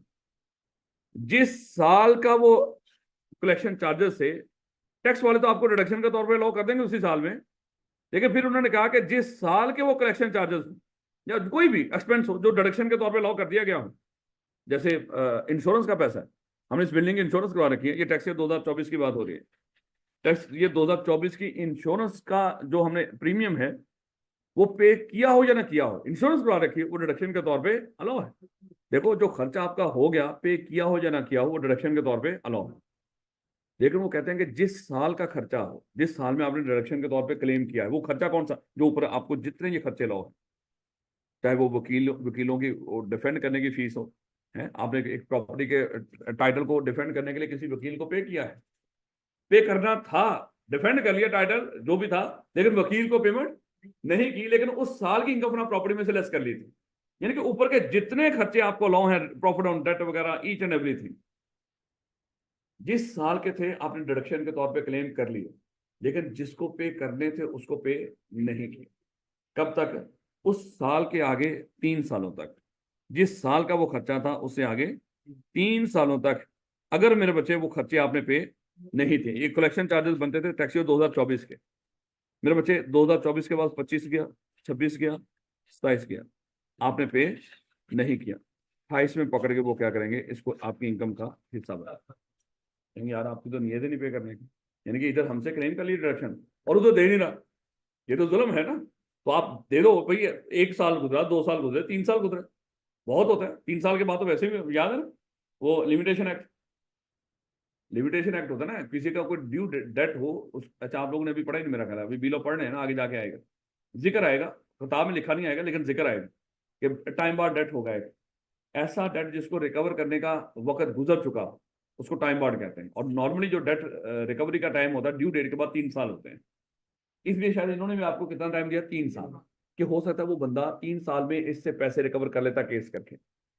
जिस साल का वो कलेक्शन चार्जेस से, टैक्स वाले तो आपको डिडक्शन के तौर पे लॉ कर देंगे उसी साल में, लेकिन फिर उन्होंने कहा कि जिस साल के वो कलेक्शन चार्जेस या कोई भी एक्सपेंस हो जो डिडक्शन के तौर पे लॉ कर दिया गया हो, जैसे इंश्योरेंस का पैसा है, हमने इस बिल्डिंग की इंश्योरेंस करवा रखी है, ये टैक्स ईयर 2024 की बात हो रही है, टैक्स ये 2024 की इंश्योरेंस का जो हमने प्रीमियम है वो पे किया हो या ना किया हो, इंश्योरेंस करवा रखी है, वो डिडक्शन के तौर पे अलाउ है। देखो जो खर्चा आपका हो गया, पे किया हो या ना किया हो, वो डिडक्शन के तौर पे अलाउ है। लेकिन वो कहते हैं कि जिस साल का खर्चा हो, जिस साल में आपने डिडक्शन के तौर पे क्लेम किया है, वो खर्चा कौन सा? जो ऊपर आपको जितने ये खर्चे लाओ, चाहे वो वकीलों की डिफेंड करने की फीस हो, है आपने एक प्रॉपर्टी के टाइटल को डिफेंड करने के लिए किसी वकील को पे किया है, पे करना था, डिफेंड कर लिया टाइटल जो भी था, लेकिन वकील को पेमेंट नहीं की, लेकिन उस साल की इनकम फ्रॉम प्रॉपर्टी में से लेस कर ली थी। यानी कि ऊपर के जितने खर्चे आपको लॉ है, प्रॉफिट ऑन डेट वगैरह, ईच एंड एवरीथिंग, जिस साल के थे आपने डिडक्शन के तौर पे क्लेम कर लिए, लेकिन जिसको पे करने थे उसको पे नहीं किए। कब तक? उस साल के आगे 3 सालों तक। जिस साल का वो खर्चा था उससे आगे 3 सालों तक अगर मेरे बच्चे वो खर्चे आपने पे नहीं थे, ये कलेक्शन चार्जेस बनते थे टैक्स ईयर 2024 के, मेरे बच्चे 2024 के बाद 25 गया, 26 गया, 27 गया, आपने पे नहीं किया, 28 में पकड़ के वो क्या करेंगे, इसको आपकी इनकम का हिस्सा बना देंगे। यार आपकी तो नीयत ही नहीं पे करने की, यानी कि इधर हमसे क्लेम कर ली डिडक्शन और वो तो दे नहीं रहा, ये तो जुल्म है ना। तो आप दे दो भाई, 1 साल गुजरा, 2 साल गुजरे, 3 साल गुजरे, बहुत होता है 3 साल के बाद तो वैसे भी याद है ना वो लिमिटेशन एक्ट, लिमिटेशन एक्ट होता है ना, किसी का कोई ड्यू डेट हो उस, अच्छा आप लोगों ने अभी पढ़ा ही नहीं मेरा ख्याल है, अभी बिलो पढ़ रहे हैं ना, आगे जाके आएगा जिक्र आएगा, किताब में लिखा नहीं आएगा लेकिन जिक्र आएगा कि टाइम बार डेट होगा एक ऐसा डेट जिसको रिकवर करने का वक्त गुजर चुका, उसको टाइम बार्ड कहते हैं। और नॉर्मली जो डेट रिकवरी का टाइम होता है ड्यू डेट के बाद 3 साल होते हैं, इसलिए शायद इन्होंने भी आपको कितना टाइम दिया, 3 साल, कि हो सकता है वो बंदा 3 साल में इससे पैसे रिकवर कर लेता केस करके।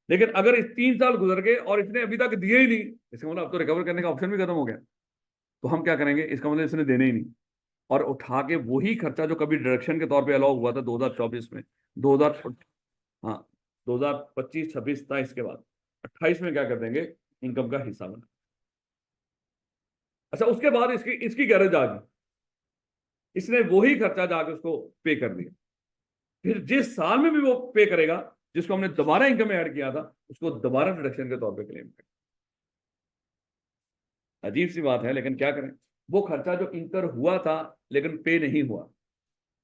लेकिन अगर इस 3 साल गुजर गए और इसने अभी तक दिए ही नहीं, इसका मतलब अब तो रिकवर करने का ऑप्शन भी खत्म हो गया, तो हम क्या करेंगे, इसका मतलब इसने देने ही नहीं, और उठा के वही खर्चा जो कभी डिडक्शन के तौर पे अलाउ हुआ था 2024 में, 2000, हाँ 2025, 26, 27 के बाद 28 में क्या कर देंगे, इनकम का हिस्सा बना। अच्छा उसके बाद इसकी इसकी गैरेज आ गई, इसने वही खर्चा जाके उसको पे कर दिया, फिर जिस साल में भी वो पे करेगा जिसको हमने दोबारा इनकम में ऐड किया था उसको दोबारा डिडक्शन के तौर पे क्लेम करें। अजीब सी बात है लेकिन क्या करें, वो खर्चा जो इंकर हुआ था लेकिन पे नहीं हुआ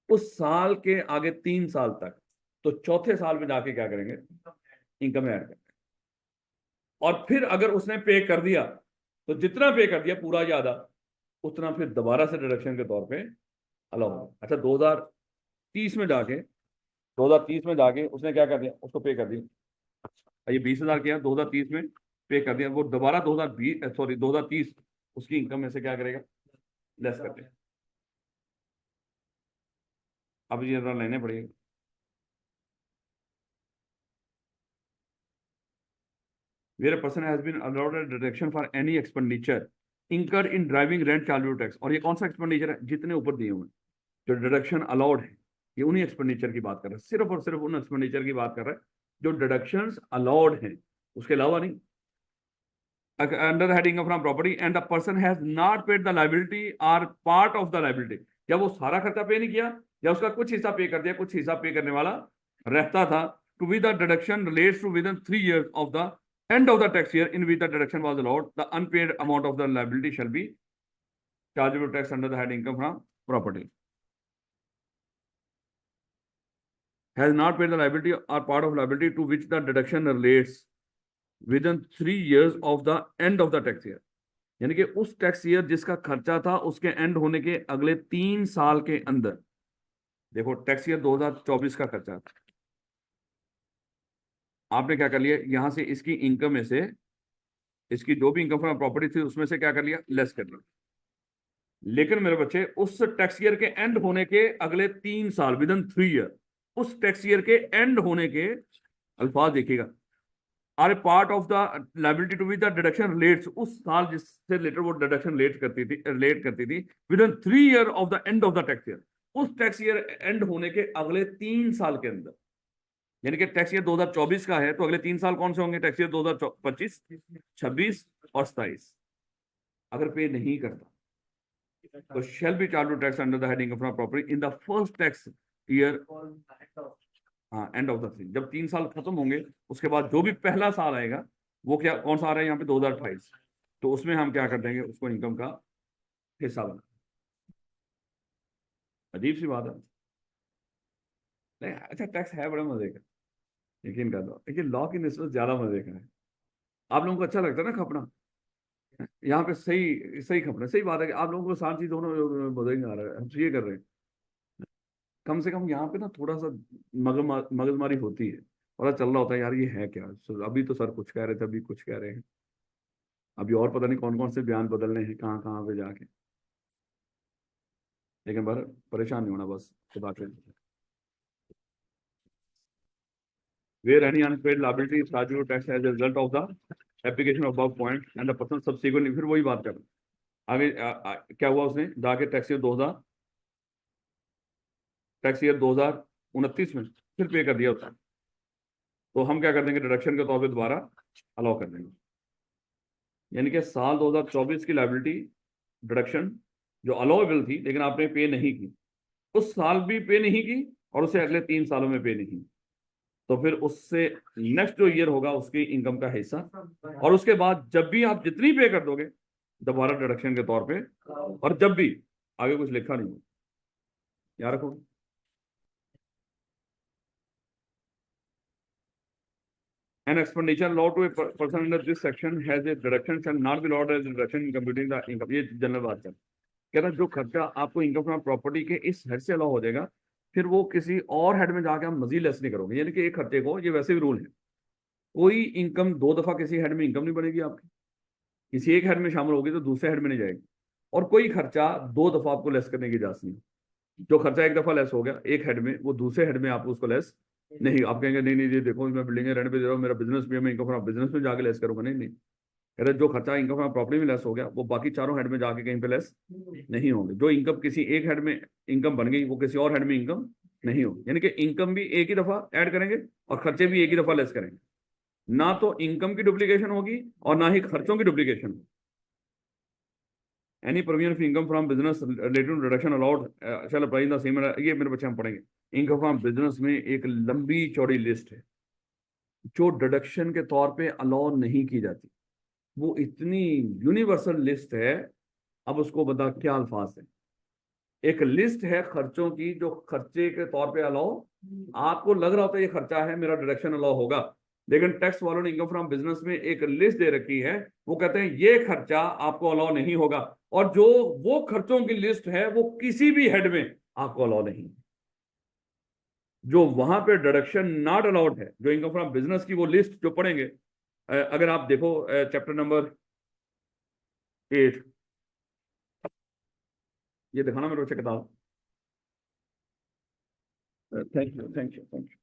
उस साल के आगे 3 साल तक, तो चौथे साल में जाके क्या करेंगे, इनकम में ऐड करेंगे। और फिर अगर उसने पे कर दिया तो जितना पे कर दिया पूरा या आधा उतना फिर दोबारा से डिडक्शन के तौर पे अलाउ होगा। अच्छा 2030 में जाके उसने क्या कर दिया, उसको पे कर दिया, ये 20,000 किया 2030 में पे कर दिया, वो दोबारा 2020 सॉरी 2030 उसकी इनकम में से क्या करेगा, लेस कर देगा। अब ये जरा लेने पड़ेगा। Where a person has been allowed a deduction for any expenditure incurred in driving rent charge tax, और ये कौन सा एक्सपेंडिचर है, जितने ऊपर दिए हुए जो डिडक्शन अलाउड है, ये उन्हीं एक्सपेंडिचर की बात कर रहा है, सिर्फ और सिर्फ उन एक्सपेंडिचर की बात कर रहा है जो डिडक्शंस अलाउड हैं, उसके अलावा नहीं। Under the heading from property and the person has not paid the liability or part of the liability, या वो सारा खर्चा पे नहीं किया या उसका कुछ हिस्सा पे कर दिया, कुछ हिस्सा पे करने वाला रहता था, to be the deduction relates to within 3 years of the end of the tax year in which the deduction was allowed, the unpaid amount of the liability shall be chargeable tax under the head income from property. Has not paid the liability or part of liability to which the deduction relates within 3 years of the end of the tax year. यानी कि उस टैक्स ईयर जिसका खर्चा था उसके एंड होने के अगले 3 साल के अंदर, देखो टैक्स ईयर 2024 का खर्चा था, आपने क्या कर लिया, यहां से इसकी इनकम में से इसकी जो भी इनकम फ्रॉम प्रॉपर्टी थी उसमें से क्या कर लिया, लेस कर लिया। लेकिन मेरे बच्चे उस टैक्स ईयर के एंड होने के अगले 3 साल विद इन 3 ईयर, उस टैक्स ईयर के एंड होने के अल्फाज देखिएगा, or a part of the liability to which the deduction relates, उस साल जिससे रिलेटेड वो डिडक्शन रिलेट करती थी within 3 year of the end of the tax year, उस टैक्स ईयर एंड होने के अगले 3 साल के अंदर। यानी कि टैक्स ईयर 2024 का है तो अगले 3 साल कौन से होंगे, टैक्स ईयर 2025, 26 और 27। अगर पे नहीं करता तो shall be charged to tax under the heading of property in the first tax year, हाँ एंड ऑफ द 3, जब 3 साल खत्म होंगे उसके बाद जो भी पहला साल आएगा वो क्या कौन सा आ रहा है यहाँ पे 2028, तो उसमें हम क्या कर देंगे, उसको इनकम का हिस्सा बना। अजीब सी बात है नहीं, अच्छा टैक्स है बड़ा मजे का, यकीन कर लो, लेकिन लॉ की निस्बत ज्यादा मजे का है। आप लोगों को अच्छा लगता है ना खपना, यहाँ पे सही सही खपना, सही बात है कि आप लोगों को शांति दोनों मजे में आ रहा है, हम ये कर रहे हैं, कम से कम यहाँ पे ना थोड़ा सा मगजमारी होती है, पता चल रहा होता है यार ये है क्या, अभी तो सर कुछ कह रहे थे, अभी कुछ कह रहे हैं, अभी और पता नहीं कौन कौन से बयान बदलने हैं कहाँ कहाँ पे जाके। लेकिन परेशान नहीं होना बस खुदा के। Where any unpaid liability is charged to tax as a result of the application of above point and the person subsequently, फिर वही बात कर आगे क्या हुआ, उसने जाके टैक्स ईयर 2029 में फिर पे कर दिया उसने, तो हम क्या कर देंगे, डिडक्शन के तौर पे दोबारा अलाउ कर देंगे। यानी कि साल 2024 की लाइबिलिटी डिडक्शन जो अलाउेबल थी लेकिन आपने पे नहीं की, उस साल भी पे नहीं की और उसे अगले 3 सालों में पे नहीं की, तो फिर उससे नेक्स्ट जो ईयर होगा उसकी इनकम का हिस्सा, और उसके बाद जब भी आप जितनी पे कर दोगे दोबारा डिडक्शन के तौर पे, और जब भी आगे कुछ लिखा नहीं हो, याद रखो। An expenditure allowed to a person under this section has a deduction shall not be allowed as a deduction in computing the income। ये जनरल बात है, कहता है जो खर्चा आपको इनकम फ्रॉम प्रॉपर्टी के इस हेड से अलाउ हो जाएगा, फिर वो किसी और हेड में जाके हम मजीद लेस नहीं करोगे। यानी कि एक खर्चे को, ये वैसे भी रूल है, कोई इनकम 2 दफा किसी हेड में इनकम नहीं बनेगी आपकी, किसी एक हेड में शामिल होगी तो दूसरे हेड में नहीं जाएगी, और कोई खर्चा 2 दफा आपको लेस करने की इजाजत नहीं। जो खर्चा एक दफा लेस हो गया एक हेड में, वो दूसरे हेड में आप उसको लेस नहीं, आप कहेंगे नहीं नहीं जी देखो मैं बिल्डिंग रेंट पे दे रहा हूँ, मेरा बिजनेस भी है, मैं इनकम फ्रॉम बिजनेस में जाके लेस करूंगा, नहीं नहीं, कहते जो खर्चा इनकम फ्रॉम प्रॉपर्टी में लेस हो गया वो बाकी चारों हेड में जाके कहीं पे लेस नहीं होंगे। जो इनकम किसी एक हेड में इनकम बन गई वो किसी और हेड में इनकम नहीं होगी, यानी कि इनकम भी एक ही दफा ऐड करेंगे और खर्चे भी एक ही दफा लेस करेंगे, ना तो इनकम की डुप्लीकेशन होगी और ना ही खर्चों की duplication. Any provision of income from business related to deduction allowed shall apply in the same, ये मेरे बच्चे हम पढ़ेंगे। इनकम फ्रॉम बिजनेस में एक लंबी चौड़ी लिस्ट है जो डिडक्शन के तौर पे अलाउ नहीं की जाती, वो इतनी यूनिवर्सल लिस्ट है। अब उसको बता क्या अल्फाज है, एक लिस्ट है खर्चों की जो खर्चे के तौर पे अलाउ, आपको लग रहा होता है ये खर्चा है मेरा डिडक्शन अलाउ होगा, लेकिन टैक्स वालों ने इनकम फ्रॉम बिजनेस में एक लिस्ट दे रखी है, वो कहते हैं ये खर्चा आपको अलाउ नहीं होगा, और जो वो खर्चों की लिस्ट है वो किसी भी हेड में आपको अलाउ नहीं, जो वहां पे डिडक्शन नॉट अलाउड है, जो इनकम फ्रॉम बिजनेस की वो लिस्ट जो पढ़ेंगे, अगर आप देखो चैप्टर नंबर 8, ये दिखाना मेरे बच्चे किताब। Thank you thank you thank you.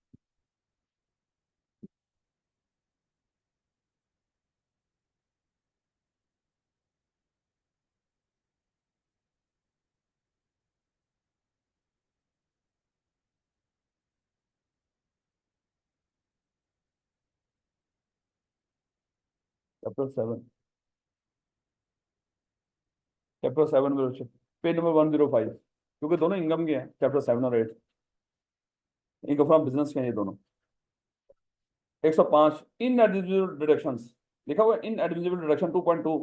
Chapter 7, chapter 7 में बच्चे पेज नंबर 105, क्योंकि दोनों इनकम के हैं, चैप्टर 7 और 8 इनकम फ्रॉम बिजनेस के हैं ये दोनों। 105 इन एडमिसिबल डिडक्शंस लिखा हुआ है, इन एडमिसिबल डिडक्शन 2.2,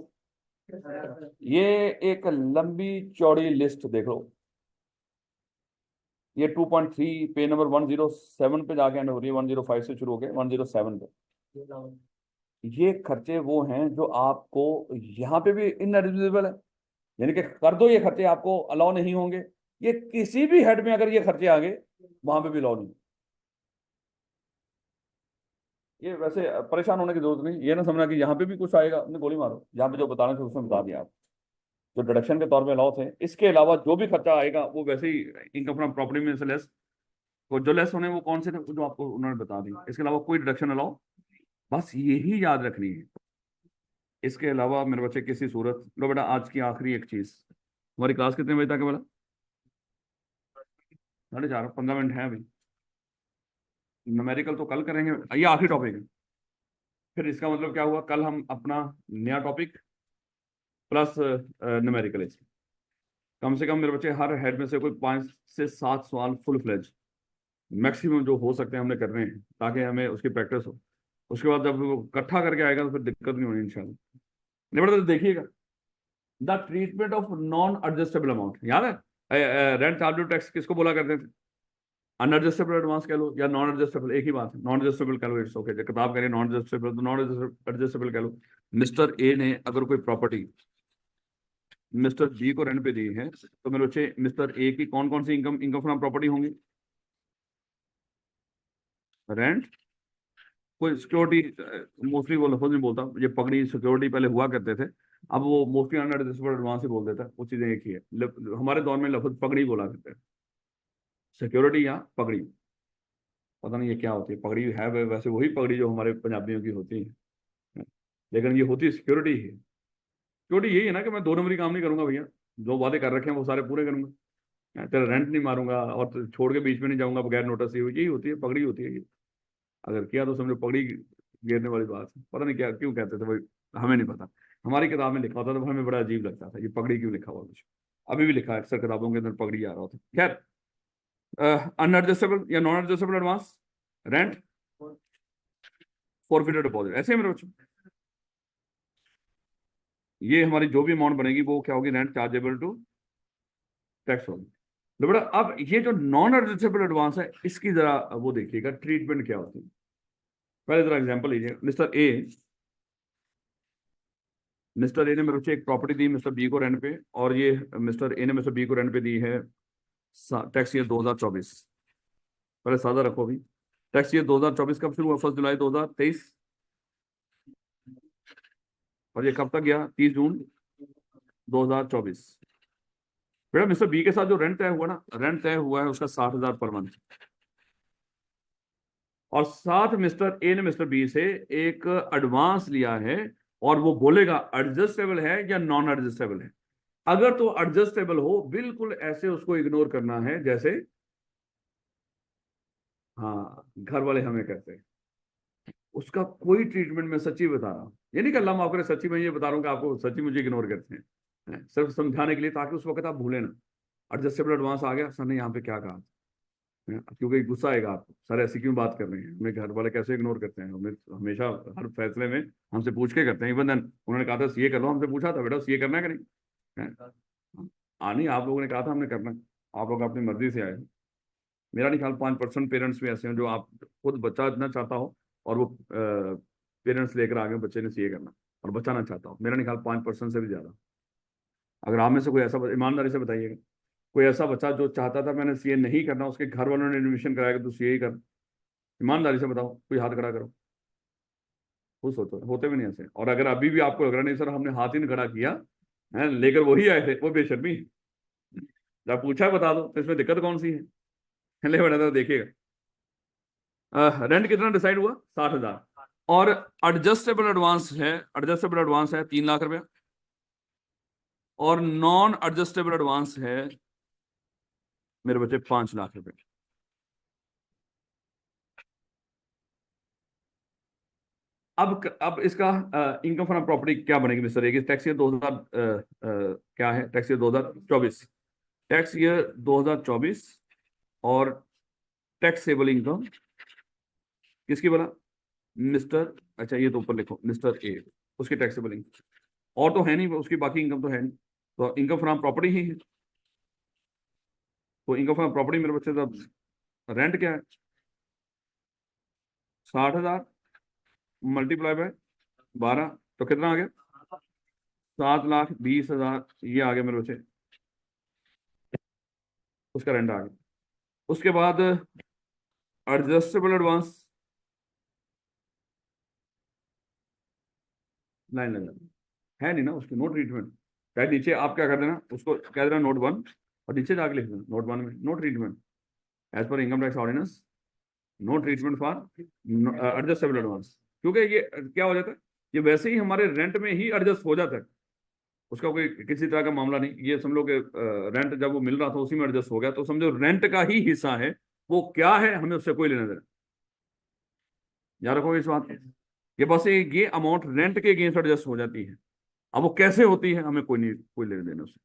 ये एक लंबी चौड़ी लिस्ट देख लो, ये 2.3 पेज नंबर 107 पे जाके एंड हो रही है, 105 से शुरू हो गए 107 पे। ये खर्चे वो हैं जो आपको यहाँ पे भी इनएडमिसिबल है, यानी कि कर दो ये खर्चे आपको अलाउ नहीं होंगे, ये किसी भी हेड में अगर ये खर्चे आ गए वहां पे भी अलाउ नहीं। ये वैसे परेशान होने की जरूरत नहीं, ये ना समझना कि यहाँ पे भी कुछ आएगा अपने गोली मारो, यहाँ पे जो बताना था उसमें बता दिया आप, जो डिडक्शन के तौर पे अलाउ थे, इसके अलावा जो भी खर्चा आएगा वो वैसे ही इनकम फ्रॉम प्रॉपर्टी में से लेस, वो जो लेस होने वो कौन से थे जो आपको उन्होंने बता दी, इसके अलावा कोई डिडक्शन अलाउ, बस यही याद रखनी है। इसके अलावा मेरे बच्चे किसी सूरत, लो बेटा आज की आखिरी एक चीज, हमारी क्लास कितने बजे तक है बोला, 4:30, 15 मिनट है अभी, न्यूमेरिकल तो कल करेंगे, ये आखिरी टॉपिक है, फिर इसका मतलब क्या हुआ, कल हम अपना नया टॉपिक प्लस न्यूमेरिकल, इसमें कम से कम मेरे बच्चे हर हेड में से कोई 5 से 7 सवाल फुल फ्लेज मैक्सिमम जो हो सकते हैं हमने करने हैं, ताकि हमें उसकी प्रैक्टिस हो। उसके बाद जब वो इकट्ठा करके आएगा तो फिर दिक्कत नहीं होनी इंशाल्लाह। नहीं बेटा तो देखिएगा, the treatment of non adjustable amount, याद है रेंट चार्ज टैक्स किसको बोला करते थे, अनएडजस्टेबल एडवांस कह लो या नॉन एडजस्टेबल, एक ही बात है, नॉन एडजस्टेबल कह लो, इट्स ओके, किताब करें नॉन एडजस्टेबल तो नॉन एडजस्टेबल कह लो। मिस्टर ए ने अगर कोई प्रॉपर्टी मिस्टर बी को रेंट पे दी है, तो मेरे बच्चे मिस्टर ए की कौन कौन सी इनकम इनकम फ्रॉम प्रॉपर्टी होंगी, रेंट, कोई सिक्योरिटी, मोस्टली वो लफ्ज नहीं बोलता, ये पगड़ी सिक्योरिटी पहले हुआ करते थे, अब वो मोस्टली अनएडजस्टेबल एडवांस ही बोल देता है, वो चीजें एक ही है। हमारे दौर में लफ्ज पगड़ी बोला करते हैं, सिक्योरिटी या पगड़ी, पता नहीं ये क्या होती है। पगड़ी है वैसे वही पगड़ी जो हमारे पंजाबियों की होती है, लेकिन ये होती है सिक्योरिटी ही। सिक्योरिटी यही है ना कि मैं 2 नंबरी काम नहीं करूंगा भैया, जो वादे कर रखे हैं वो सारे पूरे करूंगा, तेरा रेंट नहीं मारूंगा और छोड़ के बीच में नहीं जाऊंगा बगैर नोटिस, यही होती है पगड़ी होती है ये। अगर किया तो समझो पगड़ी गिरने वाली बात है। पता नहीं क्या क्यों कहते थे भाई, हमें नहीं पता। हमारी किताब में लिखा होता था तो हमें बड़ा अजीब लगता था, ये पगड़ी क्यों लिखा हुआ कुछ। अभी भी लिखा है अक्सर किताबों के अंदर पगड़ी आ रहा होता है। खैर, अनएडजस्टेबल या non adjustable advance, rent, forfeited deposit, ऐसे ही मेरे बच्चों ये हमारी जो भी अमाउंट बनेगी वो क्या होगी, रेंट चार्जेबल टू टैक्स होगी। तो बेटा अब ये जो नॉन एडजस्टेबल एडवांस है इसकी जरा वो देखिएगा ट्रीटमेंट क्या होती है। पहले जरा एग्जांपल लीजिए, मिस्टर ए ने मेरे को एक प्रॉपर्टी दी मिस्टर बी को रेंट पे, और ये मिस्टर ए ने मिस्टर बी को रेंट पे दी है टैक्स ईयर 2024। पहले सादा रखो अभी, टैक्स ईयर 2024 कब शुरू हुआ, 1 जुलाई 2023, और ये कब तक गया, 30 जून 2024। बेटा मिस्टर बी के साथ जो रेंट तय हुआ ना, रेंट तय हुआ है उसका 60,000 पर मंथ, और साथ मिस्टर ए ने मिस्टर बी से एक एडवांस लिया है, और वो बोलेगा एडजस्टेबल है या नॉन एडजस्टेबल है। अगर तो एडजस्टेबल हो बिल्कुल ऐसे उसको इग्नोर करना है जैसे, हाँ घर वाले हमें कहते हैं, उसका कोई ट्रीटमेंट मैं सच्ची बता रहा हूँ, ये नहीं कि अल्लाह माफ करे, सच्ची मैं ये बता रहा हूँ कि आपको सच्ची मुझे इग्नोर करते हैं, सिर्फ समझाने के लिए, ताकि उस वक्त आप भूले ना। एडजस्टेबल एडवांस आ गया, सर ने यहाँ पे क्या कहा, क्योंकि गुस्सा आएगा आपको, सर ऐसी क्यों बात कर रहे हैं, हमें घर वाले कैसे इग्नोर करते हैं, हमें हमेशा हर फैसले में हमसे पूछ के करते हैं। इवन देन उन्होंने कहा था सीए कर लो, हमसे पूछा था बेटा सीए करना है कि नहीं, हैं? हाँ नहीं, आप लोगों ने कहा था हमने करना है, आप लोग अपनी मर्जी से आए। मेरा नहीं ख्याल 5% पेरेंट्स भी ऐसे हैं जो आप खुद बच्चा ना चाहता हो और वो पेरेंट्स लेकर आ गए बच्चे ने सीए करना, और बच्चा ना चाहता हो, मेरा नहीं ख्याल 5% से भी ज्यादा। अगर आप में से कोई ऐसा, ईमानदारी से बताइएगा, कोई ऐसा बच्चा जो चाहता था मैंने सीए नहीं करना, उसके घर वालों ने एडमिशन कराया कि तू सीए ही कर, ईमानदारी से बताओ, कोई हाथ खड़ा करो। खुश होते होते भी नहीं ऐसे, और अगर अभी भी आपको लग रहा नहीं सर हमने हाथ ही नहीं खड़ा किया है, लेकर वही आए थे, वो बेशर्मी, जब पूछा है बता दो, तो इसमें दिक्कत कौन सी है। ले बेटा तो देखिएगा, रेंट कितना डिसाइड हुआ, 60,000, और एडजस्टेबल एडवांस है, एडजस्टेबल एडवांस है 3 लाख रुपया, और नॉन एडजस्टेबल एडवांस है मेरे बच्चे 5 लाख रुपए। अब इसका इनकम फ्रॉम प्रॉपर्टी क्या बनेगी मिस्टर ए की, टैक्स ईयर 2000 क्या है, टैक्स ईयर 2024, टैक्स ईयर 2024, और टैक्सेबल इनकम किसकी बना, मिस्टर, अच्छा ये तो ऊपर लिखो मिस्टर ए, उसकी टैक्सेबल इनकम, और तो है नहीं उसकी बाकी इनकम तो है नहीं, तो इनकम फ्रॉम प्रॉपर्टी ही है। तो इनकम फ्रॉम प्रॉपर्टी मेरे बच्चे साहब, रेंट क्या है, 60,000 मल्टीप्लाई बाय 12, तो कितना आ गया, 7,20,000, ये आ गया मेरे बच्चे, उसका रेंट आ गया। उसके बाद एडजस्टेबल एडवांस, लाइन लगा है नहीं ना उसकी, नो ट्रीटमेंट, चाहे नीचे आप क्या कर देना उसको कह देना नोट 1, और नीचे जाके लिख देना नोट 1 में no treatment as per income tax ordinance, no treatment for adjustable advance, क्योंकि ये क्या हो जाता है, ये वैसे ही हमारे रेंट में ही एडजस्ट हो जाता है, उसका कोई किसी तरह का मामला नहीं। ये समझो कि रेंट जब वो मिल रहा था उसी में एडजस्ट हो गया, तो समझो रेंट का ही हिस्सा है, वो क्या है हमें उससे कोई लेना देना, याद रखोगे इस बात को। ये बस ये अमाउंट रेंट के अगेंस्ट एडजस्ट हो जाती है, अब वो कैसे होती है हमें कोई नहीं, कोई लेने देना उससे।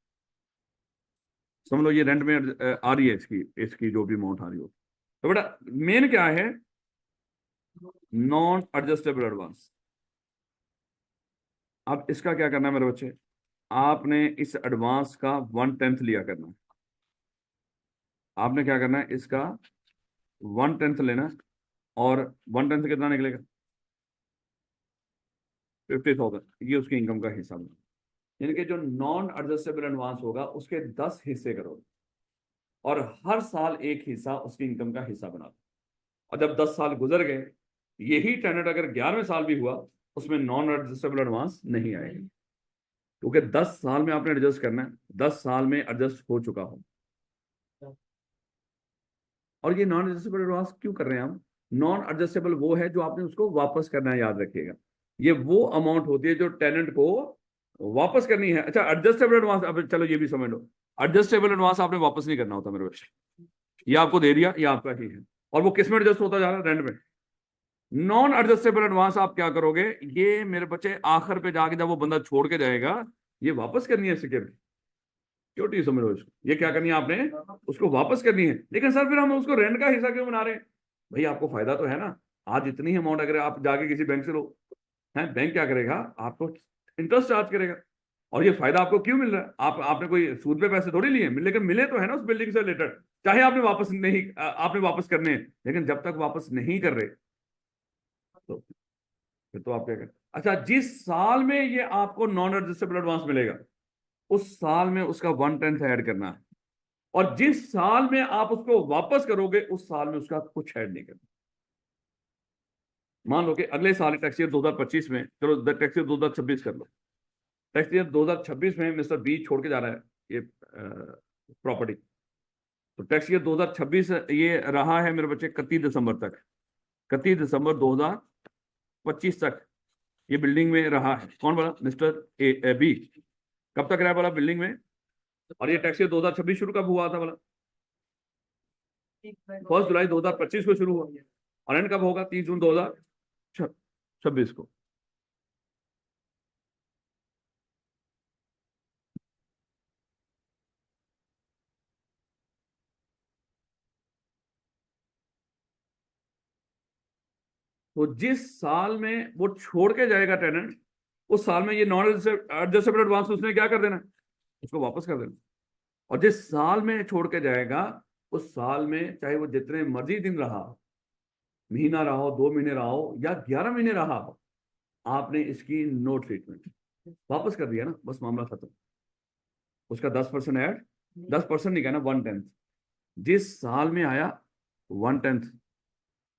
समझ लो ये रेंट में आ रही है, इसकी इसकी जो भी अमाउंट आ रही हो, तो बेटा मेन क्या है, नॉन एडजस्टेबल एडवांस। अब इसका क्या करना है मेरे बच्चे, आपने इस एडवांस का 1/10 लिया करना है, आपने क्या करना है इसका 1/10 लेना है, और 1/10 कितना निकलेगा, 50,000, ये उसकी इनकम का हिस्सा बना, यानी कि जो नॉन एडजस्टेबल एडवांस होगा उसके 10 हिस्से करोगे, और हर साल एक हिस्सा उसकी इनकम का हिस्सा बना दो, और जब 10 साल गुजर गए, यही टेनेट अगर 11वें साल भी हुआ, उसमें नॉन एडजस्टेबल एडवांस नहीं आएगा। क्योंकि 10 साल में आपने एडजस्ट करना है, 10 साल में एडजस्ट हो चुका हो। और ये नॉन एडजस्टेबल एडवांस क्यों कर रहे हैं हम? नॉन एडजस्टेबल वो है जो आपने उसको वापस करना है, याद रखिएगा। ये वो अमाउंट होती है जो टेनेंट को वापस करनी है। अच्छा, एडजस्टेबल एडवांस, अब चलो ये भी समझ लो, एडजस्टेबल एडवांस आपने वापस नहीं करना होता मेरे बच्चे। ये आपको दे दिया, ये आपका ही है, और वो किस में एडजस्ट होता जा रहा है? रेंट में। नॉन एडजस्टेबल एडवांस आप क्या करोगे? ये मेरे बच्चे आखिर पे जाके जब वो बंदा छोड़ के जाएगा, ये वापस करनी है सिक्योरिटी। सिक्योरिटी समझो इसको, ये क्या करनी है आपने? उसको वापस करनी है। लेकिन सर फिर हम उसको रेंट का हिस्सा क्यों बना रहे हैं? भाई आपको फायदा तो है ना। आज इतनी अमाउंट अगर आप जाके किसी बैंक से लो, है, बैंक क्या करेगा? आपको इंटरेस्ट चार्ज करेगा। और ये फायदा आपको क्यों मिल रहा है? आपने कोई सूद पे पैसे थोड़ी लिए, लेकिन मिले तो है ना उस बिल्डिंग से रिलेटेड। चाहे आपने वापस नहीं, आपने वापस करने हैं, लेकिन जब तक वापस नहीं कर रहे तो फिर तो आप क्या करें? अच्छा, जिस साल में ये आपको नॉन एडजस्टेबल एडवांस मिलेगा, उस साल में उसका 1/10 ऐड करना है। और जिस साल में आप उसको वापस करोगे, उस साल में उसका कुछ ऐड नहीं करना। मान लो कि अगले साल टैक्स ईयर 2025 में, चलो टैक्स ईयर 2026 कर लो, टैक्स ईयर 2026 में मिस्टर बी छोड़ के जा रहा है ये प्रॉपर्टी। तो टैक्स ईयर 2026 ये रहा है मेरे बच्चे 31 दिसंबर तक, 31 दिसंबर 2025 तक ये बिल्डिंग में रहा है। कौन बोला? Mister A B. कब तक रहा बोला बिल्डिंग में? और ये टैक्स ईयर 2026 शुरू कब हुआ था बोला? 1 जुलाई 2025 को शुरू हुआ। और एंड कब होगा? 30 जून 2026 को। तो जिस साल में वो छोड़ के जाएगा टेनेंट, उस साल में ये नॉन एडजस्टेबल एडवांस उसने क्या कर देना? उसको वापस कर देना। और जिस साल में छोड़ के जाएगा, उस साल में चाहे वो जितने मर्जी दिन रहा हो, महीना रहा हो, 2 महीने रहा हो, या 11 महीने रहा हो, आपने इसकी नो ट्रीटमेंट, वापस कर दिया ना, बस मामला खत्म। उसका 10% ऐड, 10% नहीं कहना, 1/10। जिस साल में आया 1/10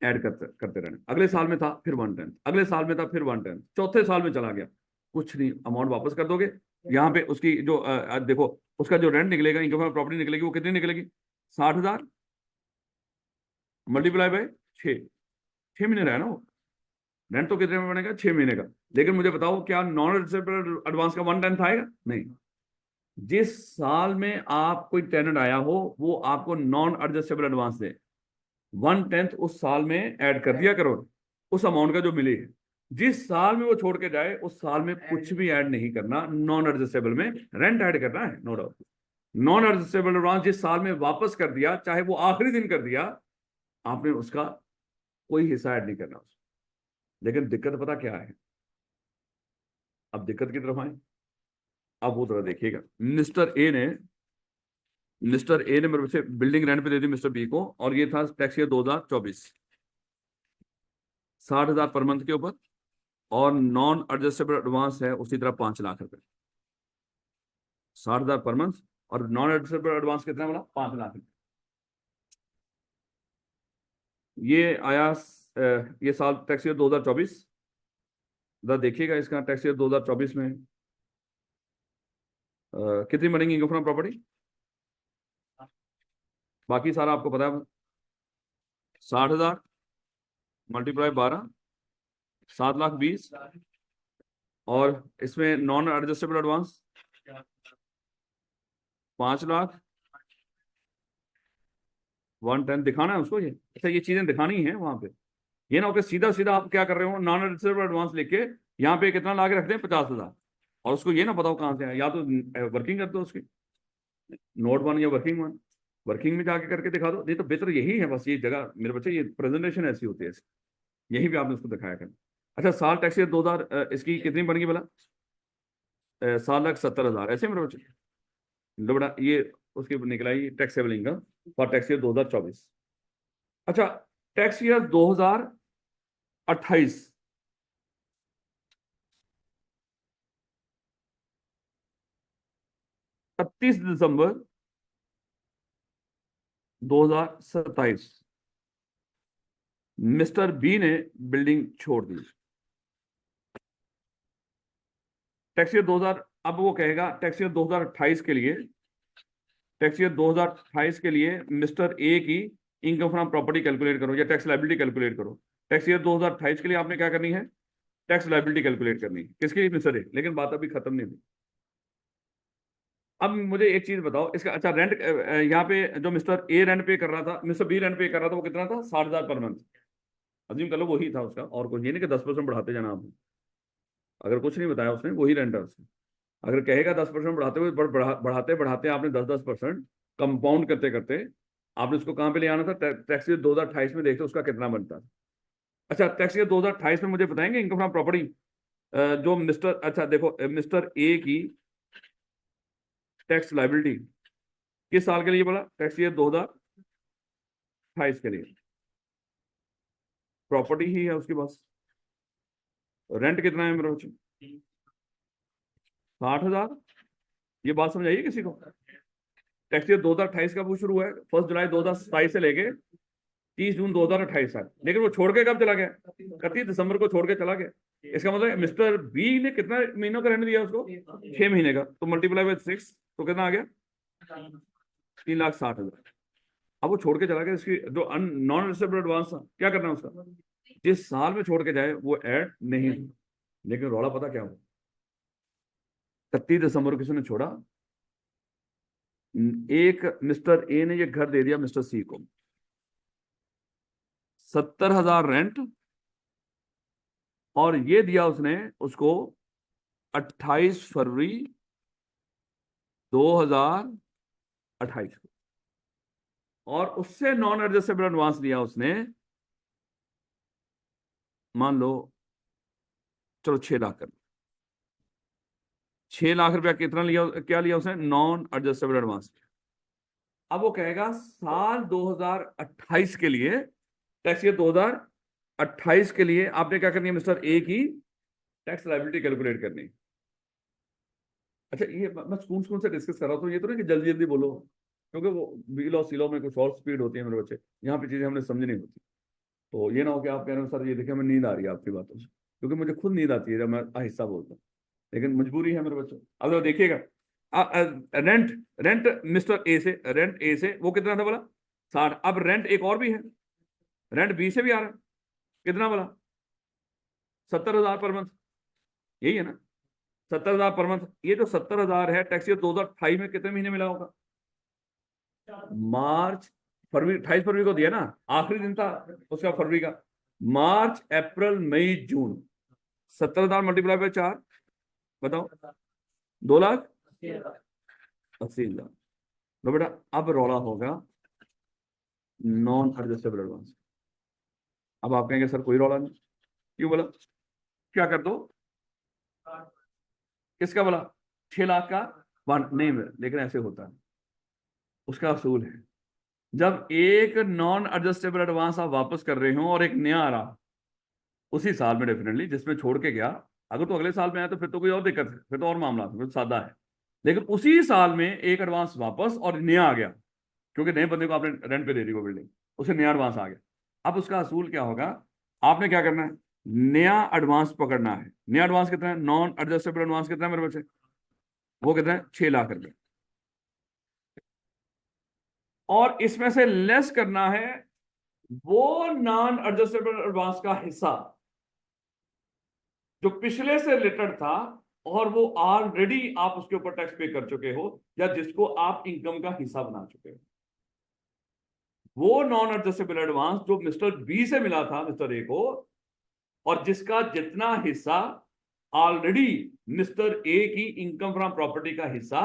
ऐड करते करते रहना। अगले साल में था फिर 1/10, अगले साल में था फिर 1/10, चौथे साल में चला गया, कुछ नहीं, अमाउंट वापस कर दोगे। यहाँ पे उसकी जो देखो, उसका जो रेंट निकलेगा, इनकम ऑफ प्रॉपर्टी निकलेगी, वो कितनी निकलेगी? 60,000 मल्टीप्लाई बाय 6 महीने रहा है ना वो। रेंट तो कितने में बनेगा? 6 महीने का। लेकिन मुझे बताओ, क्या नॉन एडवांस का 1/10 आएगा? नहीं। जिस साल में आप कोई टेनेंट आया हो, वो आपको नॉन एडजस्टेबल एडवांस दे, 1/10 उस साल में ऐड कर दिया करो, उस अमाउंट का जो मिले। जिस साल में वो छोड़ के जाए, उस साल में कुछ भी ऐड नहीं करना। नॉन एडजस्टेबल में रेंट ऐड करना है, no doubt. Non adjustable advance जिस साल में वापस कर दिया, चाहे वो आखिरी दिन कर दिया, आपने उसका कोई हिस्सा ऐड नहीं करना उसमें। लेकिन दिक्कत पता क्या है? अब दिक्कत की तरफ आए। अब वो तरह देखिएगा, मिस्टर ए ने मेरे से बिल्डिंग रेंट पे दे दी मिस्टर बी को, और ये था टैक्स ईयर 2024, 60,000 पर मंथ के ऊपर। और नॉन एडजस्टेबल एडवांस है उसी तरह 5 लाख रुपए, 60,000 पर मंथ। और नॉन एडजस्टेबल एडवांस कितना बोला? 5 लाख रुपए। ये आया ये साल टैक्स ईयर 2024। देखिएगा इसका टैक्स ईयर 2024 में कितनी बनेगी इनकम फ्रॉम प्रॉपर्टी? बाकी सारा आपको पता है। 60,000 मल्टीप्लाई 12, 7,20,000। और इसमें नॉन एडजस्टेबल एडवांस 5 लाख, 1/10 दिखाना है उसको। ये अच्छा, ये चीजें दिखानी है वहां पे। ये ना हो कि सीधा सीधा आप क्या कर रहे हो, नॉन एडजस्टेबल एडवांस लेके यहाँ पे कितना ला के रखते हैं? 50,000। और उसको ये ना बताओ कहाँ से है, या तो वर्किंग कर दो उसकी, नोट 1 या वर्किंग 1, वर्किंग में जाके करके दिखा दो। नहीं तो बेहतर यही है, बस ये जगह मेरे बच्चे, ये प्रेजेंटेशन ऐसी होती है, यहीं पे आपने उसको दिखाया करना। अच्छा, साल टैक्स ईयर 2000 इसकी कितनी बनेगी बोला? 7,70,000, ऐसे मेरे बच्चे। लो बेटा, ये उसकी निकला ही taxable income for tax year 2024। अच्छा, टैक्स ईयर 2028, 31 दिसंबर 2027, मिस्टर बी ने बिल्डिंग छोड़ दी। टैक्स ईयर अब वो कहेगा टैक्स ईयर 2028 के लिए, टैक्स ईयर 2028 के लिए मिस्टर ए की इनकम फ्रॉम प्रॉपर्टी कैलकुलेट करो या टैक्स लायबिलिटी कैलकुलेट करो। टैक्स ईयर 2028 के लिए आपने क्या करनी है, टैक्स लायबिलिटी कैलकुलेट करनी है। किसके लिए, मिस्टर ए। लेकिन बात अभी खत्म नहीं हुई। अब मुझे एक चीज बताओ इसका, अच्छा रेंट यहाँ पे जो मिस्टर ए रेंट पे कर रहा था, मिस्टर बी रेंट पे कर रहा था, वो कितना था, 60,000 पर मंथ। अज्यूम कर लो वही था उसका, और कुछ ये नहीं कि 10% बढ़ाते जाना आपने। अगर कुछ नहीं बताया उसने, वही रेंट है उसका। अगर कहेगा 10% बढ़ाते हुए बढ़ाते बढ़ाते आपने 10% कंपाउंड करते करते आपने उसको कहाँ पे ले आना था, टैक्स ईयर 2028 में देखते उसका कितना बनता है। अच्छा टैक्स ईयर 2028 में मुझे बताएंगे इनकम फ्रॉम प्रॉपर्टी जो मिस्टर, अच्छा देखो मिस्टर ए की टैक्स लाइबिलिटी किस साल के लिए बोला, टैक्स ईयर 2028 के लिए। प्रॉपर्टी ही है उसके पास। रेंट कितना है मेरे बच्चे, 60,000। ये बात समझ आइए किसी को। टैक्स ईयर 2028 का वो शुरू हुआ है 1 जुलाई 2027 से लेके 30 जून 2028 तक। लेकिन वो छोड़ के कब चला गया, 31 दिसंबर को छोड़ के चला गया। इसका मतलब मिस्टर बी ने कितना महीनों का रेंट दिया उसको, 6 महीने का। तो मल्टीप्लाई बाय 6 तो कितना आ गया, 3,60,000। अब वो छोड़ के चला गया, इसकी जो नॉन रिसिवेबल एडवांस था क्या करना है उसका, जिस साल में छोड़ के जाए वो ऐड नहीं। लेकिन रौला पता क्या हुआ, 31 दिसंबर को किसी ने छोड़ा, एक मिस्टर ए ने ये घर दे दिया मिस्टर सी को, 70,000 रेंट, और ये दिया उसने उसको 28 फरवरी 2028 को। और उससे नॉन एडजस्टेबल एडवांस लिया उसने, मान लो चलो 6 लाख कर, 6 लाख रुपया कितना लिया, क्या लिया उसने, नॉन एडजस्टेबल एडवांस। अब वो कहेगा साल 2028 के लिए, टैक्स ईयर 2028 के लिए आपने क्या करनी है, मिस्टर ए की टैक्स लायबिलिटी कैलकुलेट करनी। अच्छा ये मैं स्कूल स्कूल से डिस्कस कर रहा हूँ, तो ये तो नहीं कि जल्दी जल्दी बोलो, क्योंकि वो बीलो सीलो में कुछ और स्पीड होती है मेरे बच्चे, यहाँ पे चीजें हमने समझ नहीं होती। तो ये ना हो कि आप कह रहे हो सर ये देखिए हमें नींद आ रही है आपकी बातों से, क्योंकि मुझे खुद नींद आती है जब मैं आहिस्ता बोलता हूँ। लेकिन मजबूरी है मेरे बच्चों। अब देखिएगा रेंट, रेंट मिस्टर ए से, रेंट ए से वो कितना था बोला, 60। अब रेंट एक और भी है, रेंट बी से भी आ रहा है, कितना बोला, 70,000 पर मंथ। यही है ना, 70,000 पर मंथ। ये जो 70,000 है टैक्स ईयर 2028 में कितने महीने मिला होगा, मार्च फरवरी, 28 फरवरी को दिया ना, आखिरी दिन था उसका फरवरी का। मार्च अप्रैल मई जून, 70,000 मल्टीप्लाई बाय 4, बताओ 2,80,000। तो बेटा अब रौला होगा नॉन एडजस्टेबल एडवांस। अब आप कहेंगे सर कोई रौला नहीं, क्यों बोला, क्या कर दो, किसका बोला, 6 लाख का वन नहीं मिला। लेकिन ऐसे होता है, उसका असूल है, जब एक नॉन एडजस्टेबल एडवांस आप वापस कर रहे हो और एक नया आ रहा उसी साल में, डेफिनेटली जिसमें छोड़ के गया, अगर तो अगले साल में आया तो फिर तो कोई और दिक्कत है, फिर तो और मामला फिर तो सादा है। लेकिन उसी साल में एक एडवांस वापस और नया आ गया, क्योंकि नए बंदे को आपने रेंट पे दे दी वो बिल्डिंग, उसे नया एडवांस आ गया। अब उसका असूल क्या होगा, आपने क्या करना है, नया एडवांस पकड़ना है। नया एडवांस कितना है, नॉन एडजस्टेबल एडवांस कितना है मेरे बच्चे, वो कितना है, 6 लाख रुपए। और इसमें से लेस करना है वो नॉन एडजस्टेबल एडवांस का हिस्सा जो पिछले से रिलेटेड था, और वो ऑलरेडी आप उसके ऊपर टैक्स पे कर चुके हो, या जिसको आप इनकम का हिस्सा बना चुके हो। वो नॉन एडजस्टेबल एडवांस जो मिस्टर बी से मिला था मिस्टर ए को, और जिसका जितना हिस्सा ऑलरेडी मिस्टर ए की इनकम फ्रॉम प्रॉपर्टी का हिस्सा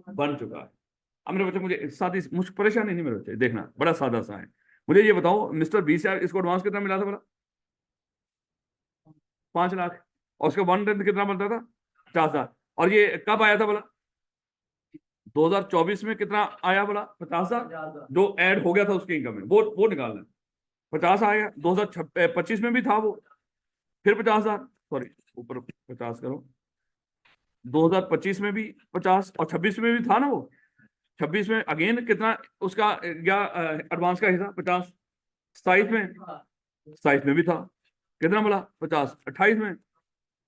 बन चुका है। अब मेरे बच्चे मुझे सादी, मुझे परेशानी नहीं, मेरे बच्चे देखना बड़ा सादा सा है। मुझे ये बताओ मिस्टर बी से इसको एडवांस कितना मिला था बोला, 5 लाख, और उसका 1/10 कितना बनता था, 50,000। और ये कब आया था बोला, 2024 में कितना आया बोला, 50,000, जो ऐड हो गया था उसकी इनकम में, वो निकालना है। 50 आया, 2025 में भी था वो, फिर 50,000, सॉरी ऊपर 50 करो, 2025 में भी 50, और 26 में भी था ना वो, 26 में अगेन कितना उसका क्या एडवांस का हिस्सा, 50। 27 में भी था, कितना बोला, 50। 28 में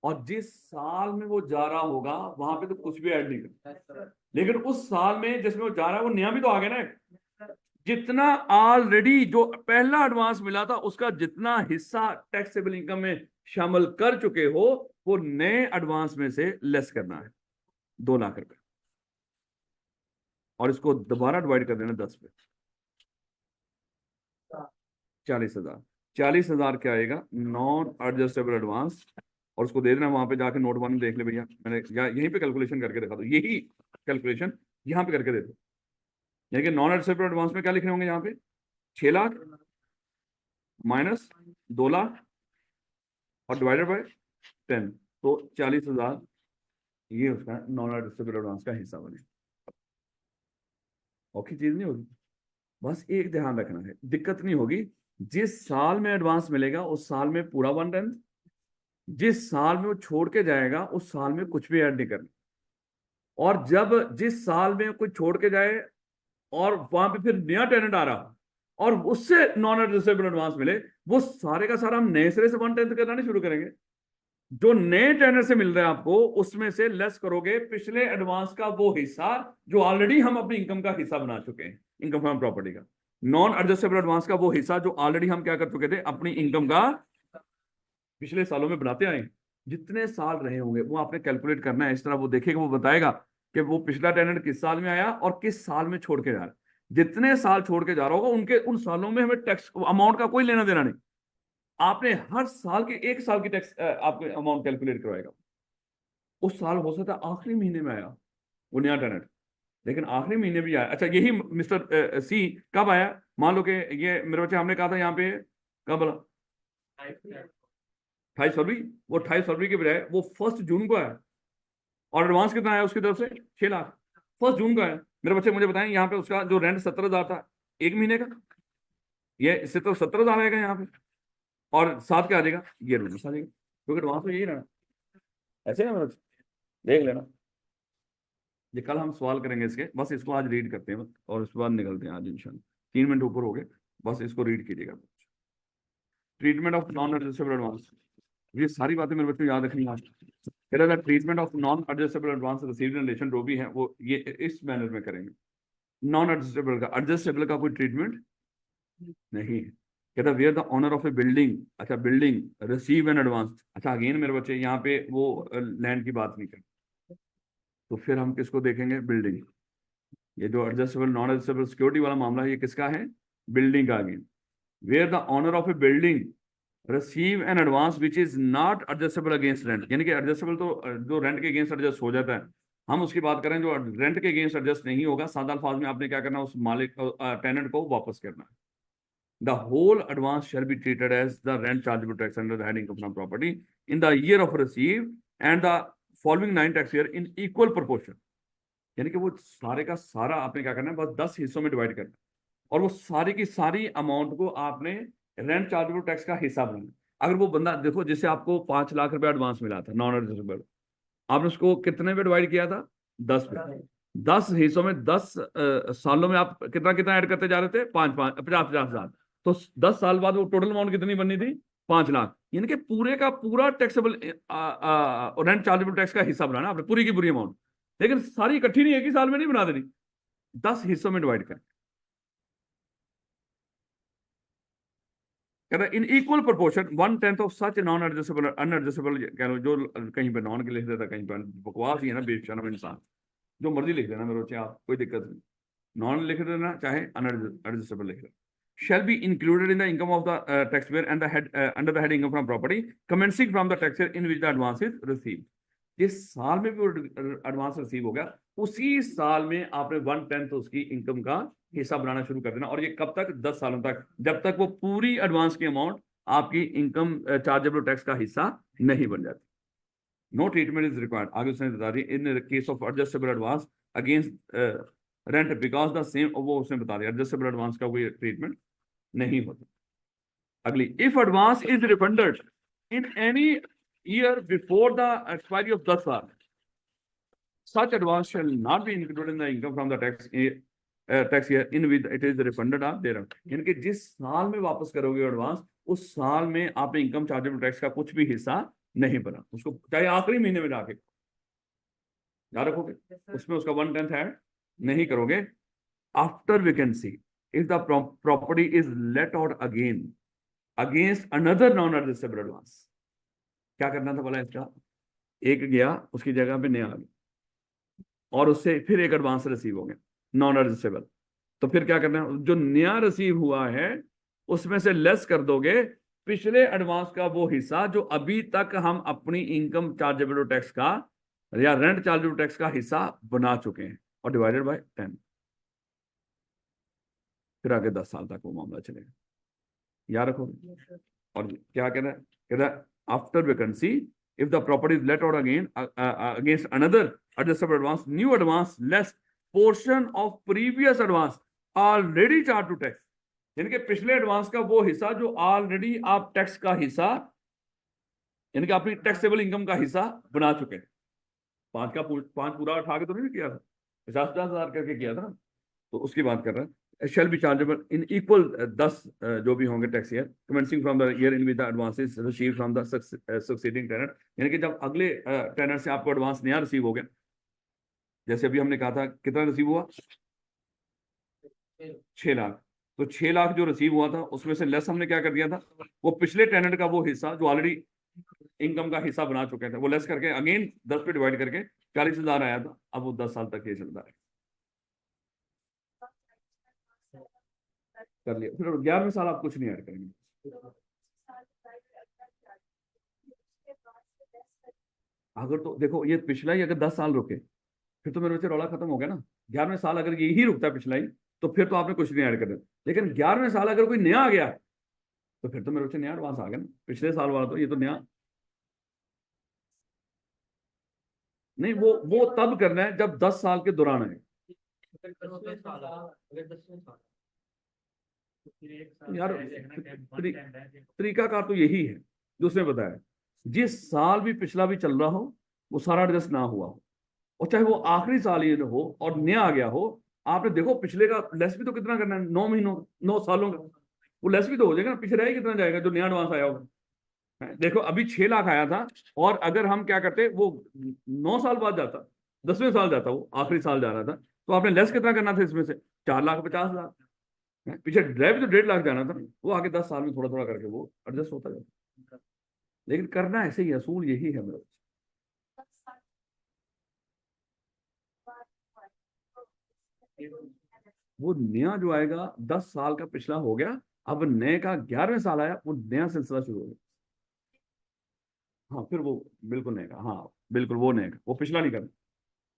और जिस साल में वो जा रहा होगा वहां पे तो कुछ भी ऐड नहीं करना, लेकिन उस साल में जिसमें वो जा रहा है वो नया भी तो आ गया ना। जितना ऑलरेडी जो पहला एडवांस मिला था उसका जितना हिस्सा टैक्सेबल इनकम में शामिल कर चुके हो वो नए एडवांस में से लेस करना है 2 लाख रुपए, और इसको दोबारा डिवाइड कर देना 10 पे। 40,000। 40,000 क्या आएगा नॉन एडजस्टेबल एडवांस, और उसको दे देना वहां पे जाके नोट वन में देख ले भैया, मैंने यहीं पे कैलकुलेशन करके दिखा दो, यही कैलकुलेशन यहां पे करके दे दो। यानी कि नॉन एडजस्टेबल एडवांस में क्या लिख रहे होंगे यहाँ पे 6 लाख माइनस 2 लाख और डिवाइडेड बाय 10, तो 40,000 ये उसका नॉन एडजस्टेबल एडवांस का हिस्सा बने। औखी चीज नहीं होगी, बस एक ध्यान रखना है, दिक्कत नहीं होगी। जिस साल में एडवांस मिलेगा उस साल में पूरा 1/10, जिस साल में वो छोड़ के जाएगा उस साल में कुछ भी ऐड नहीं करना, और जब जिस साल में कोई छोड़ के जाए और वहां पे फिर नया टेनेंट आ रहा और उससे नॉन एडजस्टेबल एडवांस मिले, वो सारे का सारा हम नए सिरे से 1/10 करना नहीं शुरू करेंगे। जो नए टेनेंट से मिल रहा है आपको उसमें से लेस करोगे पिछले एडवांस का वो हिस्सा जो ऑलरेडी हम अपनी इनकम का हिस्सा बना चुके हैं, इनकम फ्रॉम प्रॉपर्टी का। नॉन एडजस्टेबल एडवांस का वो हिस्सा जो ऑलरेडी हम क्या कर चुके थे अपनी इनकम का पिछले सालों में बनाते आए, जितने साल रहे होंगे वो आपने कैलकुलेट करना है। इस तरह वो देखेगा, वो बताएगा कि वो पिछला टेनेंट किस साल में आया और किस साल में छोड़ के जा रहा है। जितने साल छोड़ के जा रहा होगा उनके उन सालों में हमें टैक्स अमाउंट का कोई लेना देना नहीं, आपने हर साल के 1 साल की टैक्स आपके अमाउंट कैलकुलेट करवाएगा। उस साल हो सकता है आखिरी महीने में आया वो नया टेनेंट, लेकिन आखिरी महीने भी आया। अच्छा यही मिस्टर सी कब आया, मान लो कि ये मेरे बच्चे हमने कहा था यहाँ पे कब बोला 28 फरवरी, वो 28 फरवरी के बजाय वो 1 जून को आया, और एडवांस कितना आया उसकी तरफ से 6 लाख, 1 जून को आया। मेरे बच्चे मुझे बताएं यहाँ पे उसका जो रेंट 17,000 था 1 महीने का, ये इससे तो 17,000 आएगा यहाँ पे, और साथ क्या आ जाएगा ये एडवांस आ जाएगा, क्योंकि एडवांस तो यही रहना। ऐसे है मेरे बच्चे, देख लेना, ये कल हम सवाल करेंगे इसके, बस इसको आज रीड करते हैं और उसके बाद निकलते हैं आज इंशाल्लाह। 3 मिनट ऊपर हो गए, बस इसको रीड कीजिएगा। Treatment of non adjustable advance, ये सारी बातें मेरे बच्चों याद रखनी है। Treatment of non adjustable advance received in relation जो भी है वो ये इस मैनर में करेंगे। नॉन एडजस्टेबल का, एडजस्टेबल का कोई ट्रीटमेंट नहीं है। कहता where the owner of a building, अच्छा बिल्डिंग रिसीव एन एडवांस, अच्छा अगेन मेरे बच्चे यहाँ पे वो लैंड की बात नहीं करते, तो फिर हम किसको देखेंगे बिल्डिंग। ये जो एडजस्टेबल नॉन एडजस्टेबल सिक्योरिटी वाला मामला है ये किसका है बिल्डिंग का। Again where the owner of a building receive an advance which is not adjustable against rent, यानी कि एडजस्टेबल तो जो रेंट के अगेंस्ट एडजस्ट हो जाता है, हम उसकी बात करें जो रेंट के अगेंस्ट एडजस्ट नहीं होगा, सादा अल्फाज में आपने क्या करना उस मालिक टेनेंट को वापस करना है। The whole advance shall be treated as the rent chargeable tax under the head income from property in the year of receive and the following 9 tax year in equal proportion। यानी कि वो सारे का सारा आपने क्या करना है बस 10 हिस्सों में डिवाइड करना है, और वो सारी की सारी अमाउंट को आपने रेंट चार्जेबल टैक्स का हिस्सा बनाना। अगर वो बंदा देखो जिससे आपको 5 लाख रुपए एडवांस मिला था नॉन एडजस्टेबल, आपने उसको कितने पे डिवाइड किया था 10 पे, 10 हिस्सों में 10 सालों में आप कितना कितना ऐड करते जा रहे थे 50,000, तो 10 साल बाद वो टोटल अमाउंट कितनी बननी थी 5 लाख। यानी कि पूरे का पूरा टैक्सेबल रेंट चार्जेबल टैक्स का हिस्सा बनाना आपने पूरी की पूरी अमाउंट, लेकिन सारी इकट्ठी नहीं एक ही साल में नहीं बना देनी, 10 हिस्सों में डिवाइड कर। कहता in equal proportion 1/10 of such non adjustable unadjustable, कह लो जो कहीं पे नॉन के लिख देता कहीं पर बकवास ही है ना बेशरम इंसान, जो मर्जी लिख देना मेरे बच्चे आप, कोई दिक्कत नहीं, नॉन लिख देना चाहे अनएडजस्टेबल लिख देना। Shall be included in the income of the taxpayer and the head under the head income from property commencing from the tax year in which the advance is received। जिस साल में भी एडवांस रिसीव हो गया उसी साल में आपने 1/10 उसकी इनकम का हिस्सा बनाना शुरू कर देना, और ये कब तक 10 सालों तक, जब तक वो पूरी एडवांस की अमाउंट आपकी इनकम चार्जेबल टैक्स का हिस्सा नहीं बन जाती। नो ट्रीटमेंट इज रिक्वायर्ड, आगे उसने बता दी in case of adjustable advance against rent because the same, वो उसने बता दिया एडजस्टेबल एडवांस का कोई ट्रीटमेंट नहीं होता। अगली, if advance is refunded in any year before the expiry of 10 साल, such advance shall not be included in the income from the tax year in which it is refunded or thereafter। यानी कि जिस साल में वापस करोगे एडवांस उस साल में आपने इनकम चार्जेबल टैक्स का कुछ भी हिस्सा नहीं बना, उसको चाहे आखिरी महीने में जाके याद रखोगे, उसमें उसका 1/10 ऐड नहीं करोगे। After vacancy, if the property is let out again against another non adjustable advance, क्या करना था बोला इसका, एक गया उसकी जगह पे नया आ गया और उससे फिर एक एडवांस रिसीव हो गया नॉन एडजस्टेबल, तो फिर क्या करना है, जो नया रिसीव हुआ है उसमें से लेस कर दोगे पिछले एडवांस का वो हिस्सा जो अभी तक हम अपनी इनकम चार्जेबल टैक्स का या रेंट चार्जेबल टैक्स का हिस्सा बना चुके हैं, और डिवाइडेड बाय 10, फिर आगे 10 साल तक वो मामला चलेगा। याद रखो। और क्या कहना है, after vacancy if the property is let out again against another adjustable advance, new advance less portion of previous advance already charge to tax, यानी कि पिछले एडवांस का वो हिस्सा जो ऑलरेडी आप टैक्स का हिस्सा, यानी कि अपनी टैक्सेबल इनकम का हिस्सा बना चुके हैं। पांच पूरा उठा के तो नहीं किया था, 50,000 करके किया था ना, तो उसकी बात कर रहे हैं। Shall be chargeable in equal 10 जो भी होंगे tax year commencing from the year in which the advances receive from the succeeding tenure, यानी कि जब अगले टेनर से आपको एडवांस नया रिसीव हो गया, जैसे अभी हमने कहा था कितना रिसीव हुआ 6 लाख, तो 6 लाख जो रिसीव हुआ था उसमें से लेस हमने क्या कर दिया था, वो पिछले टेनेंट का वो हिस्सा जो ऑलरेडी इनकम का हिस्सा बना चुके थे वो लेस करके अगेन 10 पे डिवाइड करके 40,000 आया था, अब वो 10 साल तक ये चलता है। कर लिया, फिर 11वें साल आप कुछ नहीं ऐड करेंगे। अगर तो देखो ये पिछला ही अगर 10 साल रुके फिर तो मेरे बच्चे रौला खत्म हो गया ना। 11वें साल अगर यही रुकता है पिछला ही तो फिर तो आपने कुछ नहीं ऐड कर दिया, लेकिन 11वें साल अगर कोई नया आ गया तो फिर तो मेरे बच्चे नया एडवांस आ गया ना, पिछले साल वाला तो ये तो नया नहीं, वो तब करना है जब 10 साल के दौरान है। तो यार तरीका का तो यही है जो उसने बताया, जिस साल भी पिछला भी चल रहा हो वो सारा एडजस्ट ना हुआ हो, और चाहे वो आखिरी साल ये हो और नया आ गया हो, आपने देखो पिछले का लेस भी तो कितना करना है, 9 महीनों 9 सालों का, वो लेस भी तो हो जाएगा ना, पीछे रह ही कितना जाएगा जो नया एडवांस आया होगा। देखो अभी 6 लाख आया था, और अगर हम क्या करते वो 9 साल बाद जाता, 10वें साल जाता, वो आखिरी साल जा रहा था, तो आपने लेस कितना करना था इसमें से, 4,50,000। पीछे ड्राइव तो 1.5 लाख जाना था, वो आगे 10 साल में थोड़ा थोड़ा करके वो एडजस्ट होता जाता, लेकिन करना ऐसे ही, असूल यही है मेरा। वो नया जो आएगा 10 साल का पिछला हो गया, अब नए का 11वें साल आया, वो नया सिलसिला शुरू हो गया। हाँ फिर वो बिल्कुल नए का, हाँ बिल्कुल वो नए का, वो पिछला नहीं करना,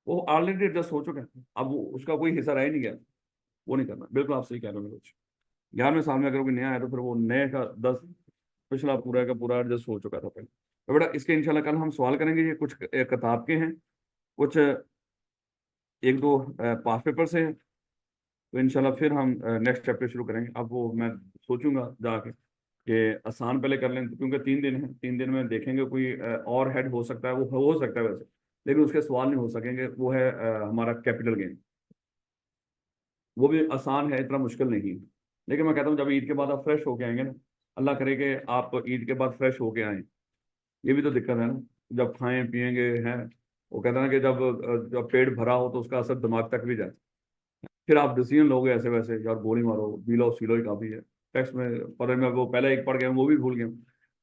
वो ऑलरेडी एडजस्ट हो चुका है, अब वो उसका कोई हिस्सा रह ही नहीं गया, वो नहीं करना। बिल्कुल आप सही कह रहे हो मेरे कुछ, 11वें साल में अगर कोई नया आया तो फिर वो नए का 10, पिछला पूरा का पूरा एडजस्ट हो चुका था पहले। तो बेटा इसके इंशाल्लाह कल हम सवाल करेंगे, ये कुछ किताब के हैं, कुछ एक दो पास पेपर से हैं, तो इंशाल्लाह फिर हम नेक्स्ट चैप्टर शुरू करेंगे। अब वो मैं सोचूंगा जाके कि आसान पहले कर लें, क्योंकि 3 दिन है, 3 दिन में देखेंगे कोई और हेड हो सकता है, वो हो सकता है वैसे, लेकिन उसके सवाल नहीं हो सकेंगे। वो है हमारा कैपिटल गेन, वो भी आसान है, इतना मुश्किल नहीं है, लेकिन मैं कहता हूँ जब ईद के बाद आप फ्रेश होके आएंगे ना, अल्लाह करे कि आप ईद के बाद फ्रेश होके आए, ये भी तो दिक्कत है ना, जब खाएं पिएंगे हैं, वो कहते हैं ना कि जब पेट भरा हो तो उसका असर दिमाग तक भी जाए, फिर आप डिसीजन लोगे ऐसे वैसे, यार गोली मारो, बीलो सीलो ही काफी है, टेक्स्ट में पर मैं वो पहले एक पढ़ गया वो भी भूल गया।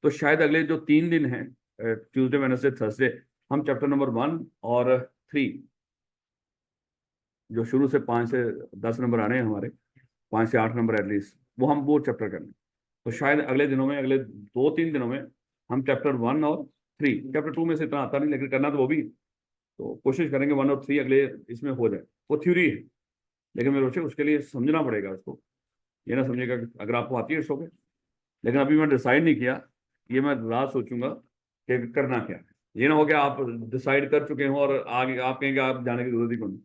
तो शायद अगले जो 3 दिन हैं, ट्यूसडे वेडनेसडे थर्सडे, हम चैप्टर नंबर 1 और 3, जो शुरू से 5 से 10 नंबर आने हैं हमारे, 5 से 8 नंबर एटलीस्ट, वो हम वो चैप्टर करें। तो शायद अगले दिनों में, अगले 2-3 दिनों में हम चैप्टर 1 और 3, चैप्टर 2 में से इतना आता नहीं, लेकिन करना तो वो भी, तो कोशिश करेंगे 1 और 3 अगले इसमें हो जाए। वो थ्योरी है, लेकिन मेरे बच्चे उसके लिए समझना पड़ेगा उसको, ये ना समझेगा कि अगर आपको आती है सो गए, लेकिन अभी मैं डिसाइड नहीं किया, ये मैं रात सोचूंगा कि करना क्या है। ये ना हो कि आप डिसाइड कर चुके हो और आगे आप कहेंगे आप जाने की जरूरत ही कौन,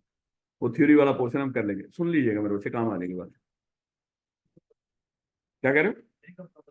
वो थ्योरी वाला पोर्शन हम कर लेंगे, सुन लीजिएगा मेरे बच्चे, काम आ जाएगी बात। क्या कह रहे हो?